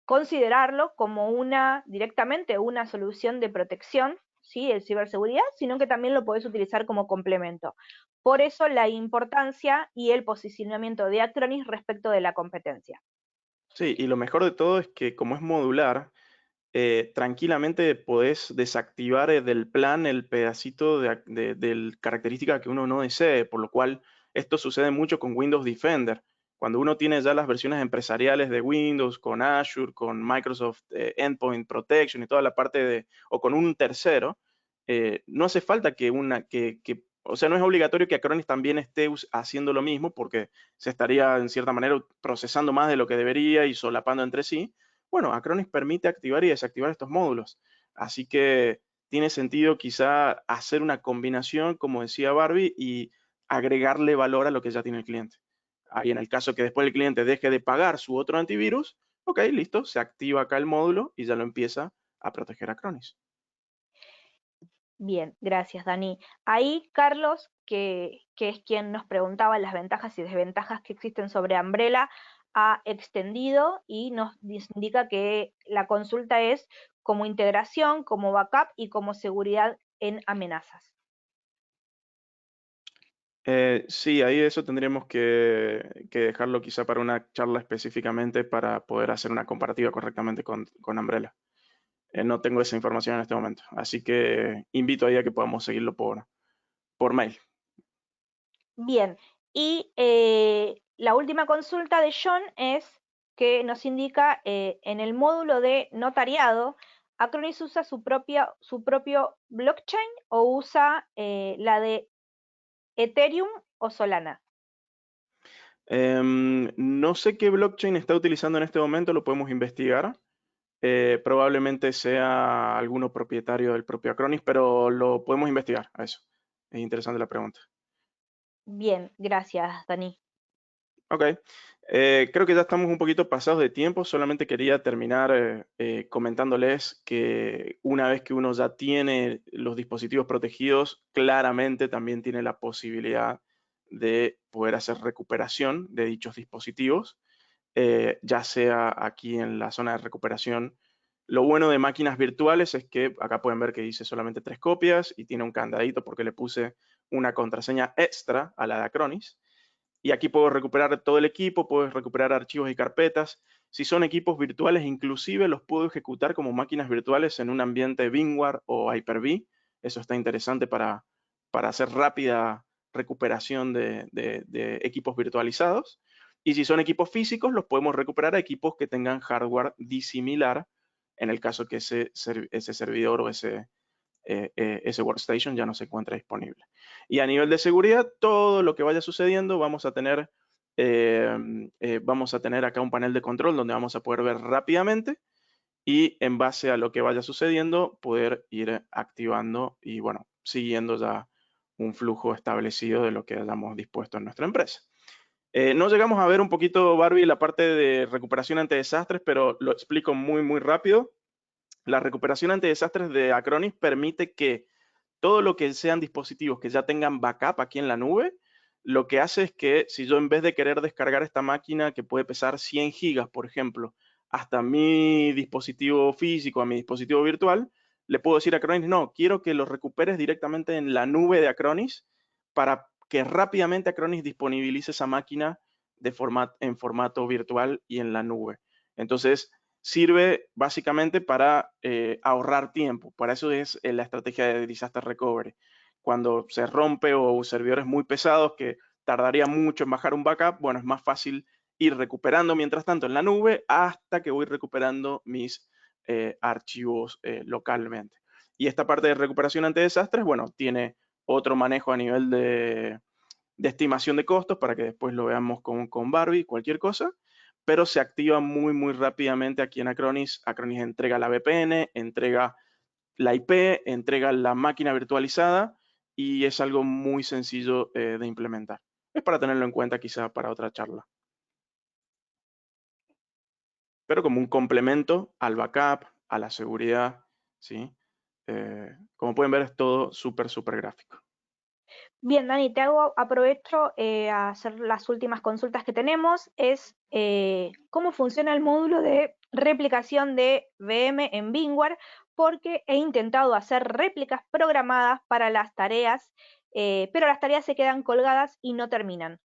considerarlo como directamente una solución de protección, ¿sí?, de ciberseguridad, sino que también lo podés utilizar como complemento. Por eso la importancia y el posicionamiento de Acronis respecto de la competencia. Sí, y lo mejor de todo es que como es modular, tranquilamente podés desactivar del plan el pedacito de característica que uno no desee, por lo cual esto sucede mucho con Windows Defender. Cuando uno tiene ya las versiones empresariales de Windows, con Azure, con Microsoft Endpoint Protection y toda la parte o con un tercero, no hace falta o sea, no es obligatorio que Acronis también esté haciendo lo mismo porque se estaría en cierta manera procesando más de lo que debería y solapando entre sí. Bueno, Acronis permite activar y desactivar estos módulos. Así que tiene sentido quizá hacer una combinación, como decía Barbie, y agregarle valor a lo que ya tiene el cliente. Ahí en el caso que después el cliente deje de pagar su otro antivirus, ok, listo, se activa acá el módulo y ya lo empieza a proteger Acronis. Bien, gracias, Dani. Ahí Carlos, que es quien nos preguntaba las ventajas y desventajas que existen sobre Umbrella, ha extendido y nos indica que la consulta es como integración, como backup y como seguridad en amenazas. Sí, ahí eso tendríamos que dejarlo quizá para una charla específicamente para poder hacer una comparativa correctamente con Umbrella. No tengo esa información en este momento, así que invito ahí a que podamos seguirlo por mail. Bien, y la última consulta de John es que nos indica en el módulo de notariado, ¿Acronis usa su propio blockchain o usa la de Ethereum o Solana? No sé qué blockchain está utilizando en este momento, lo podemos investigar. Probablemente sea alguno propietario del propio Acronis, pero lo podemos investigar a eso. Es interesante la pregunta. Bien, gracias, Dani. Ok, creo que ya estamos un poquito pasados de tiempo, solamente quería terminar comentándoles que una vez que uno ya tiene los dispositivos protegidos, claramente también tiene la posibilidad de poder hacer recuperación de dichos dispositivos, ya sea aquí en la zona de recuperación. Lo bueno de máquinas virtuales es que acá pueden ver que dice solamente 3 copias y tiene un candadito porque le puse una contraseña extra a la de Acronis. Y aquí puedo recuperar todo el equipo, puedo recuperar archivos y carpetas. Si son equipos virtuales, inclusive los puedo ejecutar como máquinas virtuales en un ambiente VMware o Hyper-V. Eso está interesante para hacer rápida recuperación de equipos virtualizados. Y si son equipos físicos, los podemos recuperar a equipos que tengan hardware disimilar, en el caso que ese servidor o ese workstation ya no se encuentra disponible. Y a nivel de seguridad, todo lo que vaya sucediendo, vamos a tener acá un panel de control donde vamos a poder ver rápidamente y en base a lo que vaya sucediendo, poder ir activando y, bueno, siguiendo ya un flujo establecido de lo que hayamos dispuesto en nuestra empresa. No llegamos a ver un poquito, Barbie, la parte de recuperación ante desastres, pero lo explico muy, muy rápido. La recuperación ante desastres de Acronis permite que todo lo que sean dispositivos que ya tengan backup aquí en la nube, lo que hace es que si yo en vez de querer descargar esta máquina que puede pesar 100 gigas, por ejemplo, hasta mi dispositivo físico, a mi dispositivo virtual, le puedo decir a Acronis, no, quiero que lo recuperes directamente en la nube de Acronis para que rápidamente Acronis disponibilice esa máquina en formato virtual y en la nube. Entonces, sirve básicamente para ahorrar tiempo. Para eso es la estrategia de Disaster Recovery. Cuando se rompe o servidores muy pesados que tardaría mucho en bajar un backup, bueno, es más fácil ir recuperando mientras tanto en la nube hasta que voy recuperando mis archivos localmente. Y esta parte de recuperación ante desastres, bueno, tiene otro manejo a nivel de estimación de costos para que después lo veamos con Barbie, cualquier cosa, pero se activa muy, muy rápidamente aquí en Acronis. Acronis entrega la VPN, entrega la IP, entrega la máquina virtualizada y es algo muy sencillo de implementar. Es para tenerlo en cuenta quizá para otra charla. Pero como un complemento al backup, a la seguridad, ¿sí? Como pueden ver, es todo súper gráfico. Bien, Dani, aprovecho a hacer las últimas consultas que tenemos. Es cómo funciona el módulo de replicación de VM en VMware, porque he intentado hacer réplicas programadas para las tareas, pero las tareas se quedan colgadas y no terminan.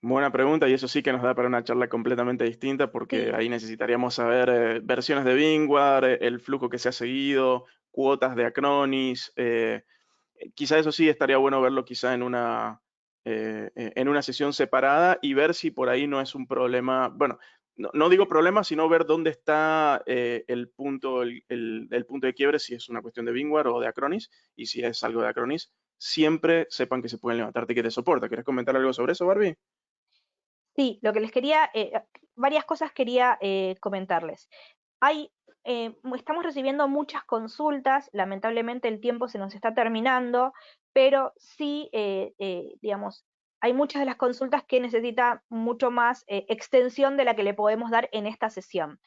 Buena pregunta, y eso sí que nos da para una charla completamente distinta, porque Sí, ahí necesitaríamos saber versiones de VMware, el flujo que se ha seguido, cuotas de Acronis. Quizá eso sí estaría bueno verlo quizá en una sesión separada y ver si por ahí no es un problema. Bueno, no digo problema, sino ver dónde está el punto, el punto de quiebre, si es una cuestión de VMware o de Acronis, y si es algo de Acronis, siempre sepan que se pueden levantar tickets de soporte. ¿Quieres comentar algo sobre eso, Barbie? sí, lo que les quería, varias cosas quería comentarles. Hay, estamos recibiendo muchas consultas, lamentablemente el tiempo se nos está terminando, pero sí, digamos, hay muchas de las consultas que necesitan mucho más extensión de la que le podemos dar en esta sesión.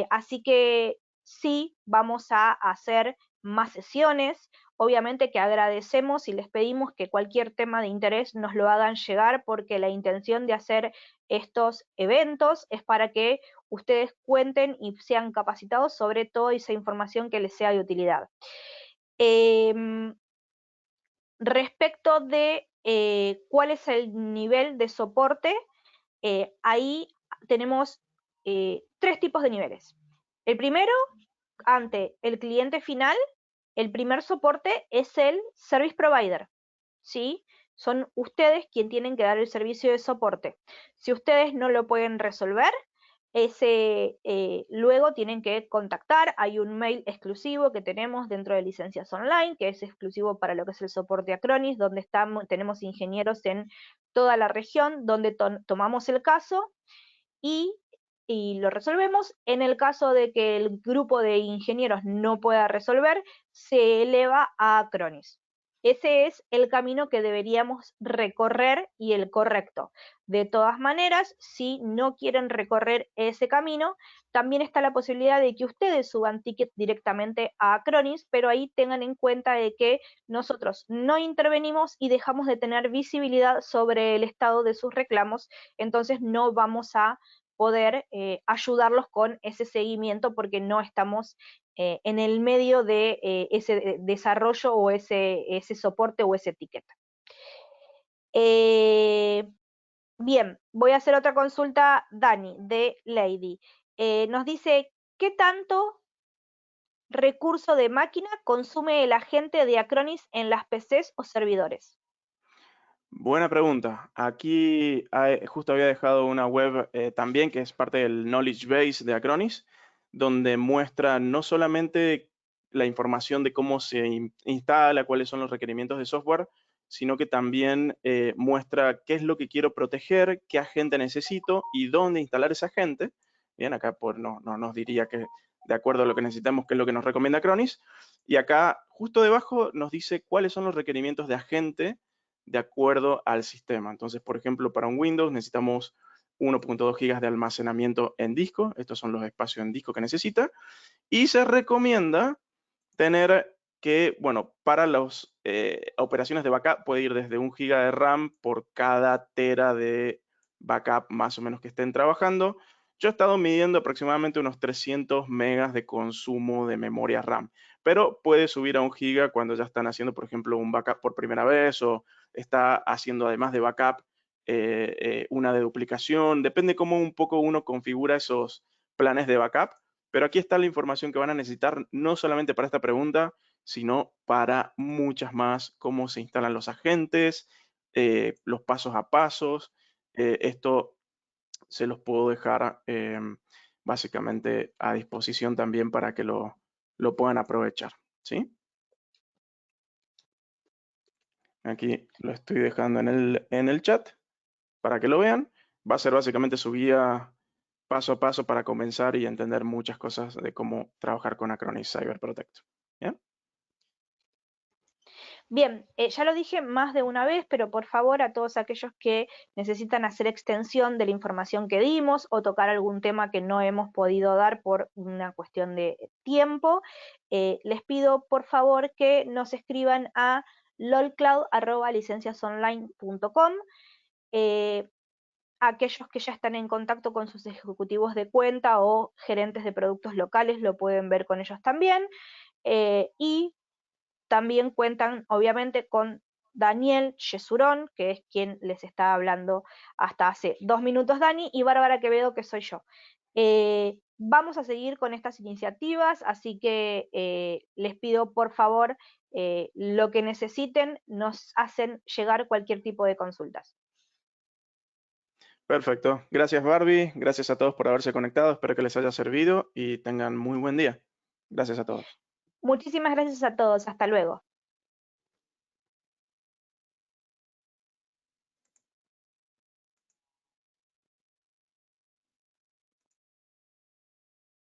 Así que sí, vamos a hacer más sesiones. Obviamente que agradecemos y les pedimos que cualquier tema de interés nos lo hagan llegar, porque la intención de hacer estos eventos es para que ustedes cuenten y sean capacitados sobre toda esa información que les sea de utilidad. Em, Respecto de cuál es el nivel de soporte, ahí tenemos tres tipos de niveles. El primero, ante el cliente final, el primer soporte es el service provider, ¿sí? Son ustedes quienes tienen que dar el servicio de soporte. Si ustedes no lo pueden resolver, luego tienen que contactar. Hay un mail exclusivo que tenemos dentro de Licencias Online, que es exclusivo para lo que es el soporte Acronis, donde tenemos ingenieros en toda la región, donde tomamos el caso y, y lo resolvemos. En el caso de que el grupo de ingenieros no pueda resolver, se eleva a Acronis. Ese es el camino que deberíamos recorrer y el correcto. De todas maneras, si no quieren recorrer ese camino, también está la posibilidad de que ustedes suban tickets directamente a Acronis, pero ahí tengan en cuenta de que nosotros no intervenimos y dejamos de tener visibilidad sobre el estado de sus reclamos, entonces no vamos a poder ayudarlos con ese seguimiento, porque no estamos en el medio de ese desarrollo o ese soporte o ese ticket. Bien, voy a hacer otra consulta, Dani, de Lady. Nos dice, ¿qué tanto recurso de máquina consume el agente de Acronis en las PCs o servidores? Buena pregunta. Aquí justo había dejado una web también que es parte del Knowledge Base de Acronis, donde muestra no solamente la información de cómo se instala, cuáles son los requerimientos de software, sino que también muestra qué es lo que quiero proteger, qué agente necesito y dónde instalar ese agente. Bien, acá pues no nos diría que de acuerdo a lo que necesitamos, qué es lo que nos recomienda Acronis. Y acá justo debajo nos dice cuáles son los requerimientos de agente de acuerdo al sistema. Entonces, por ejemplo, para un Windows necesitamos 1.2 GB de almacenamiento en disco. Estos son los espacios en disco que necesita. Y se recomienda tener que, bueno, para las operaciones de backup puede ir desde 1 GB de RAM por cada tera de backup más o menos que estén trabajando. Yo he estado midiendo aproximadamente unos 300 megas de consumo de memoria RAM, pero puede subir a 1 GB cuando ya están haciendo, por ejemplo, un backup por primera vez o está haciendo además de backup una de duplicación. Depende cómo un poco uno configura esos planes de backup, pero aquí está la información que van a necesitar no solamente para esta pregunta, sino para muchas más, cómo se instalan los agentes, los pasos a pasos. Esto se los puedo dejar básicamente a disposición también para que lo puedan aprovechar. ¿Sí? Aquí lo estoy dejando en el chat para que lo vean. Va a ser básicamente su guía paso a paso para comenzar y entender muchas cosas de cómo trabajar con Acronis Cyber Protect. ¿Bien? Bien, ya lo dije más de una vez, pero por favor a todos aquellos que necesitan hacer extensión de la información que dimos o tocar algún tema que no hemos podido dar por una cuestión de tiempo, les pido por favor que nos escriban a lolcloud@licenciasonline.com. Aquellos que ya están en contacto con sus ejecutivos de cuenta o gerentes de productos locales lo pueden ver con ellos también. Y también cuentan, obviamente, con Daniel Yesurón, que es quien les está hablando hasta hace 2 minutos, Dani, y Bárbara Quevedo, que soy yo. Vamos a seguir con estas iniciativas, así que les pido, por favor, lo que necesiten, nos hacen llegar cualquier tipo de consultas. Perfecto. Gracias, Barbie. Gracias a todos por haberse conectado. Espero que les haya servido y tengan muy buen día. Gracias a todos. Muchísimas gracias a todos. Hasta luego.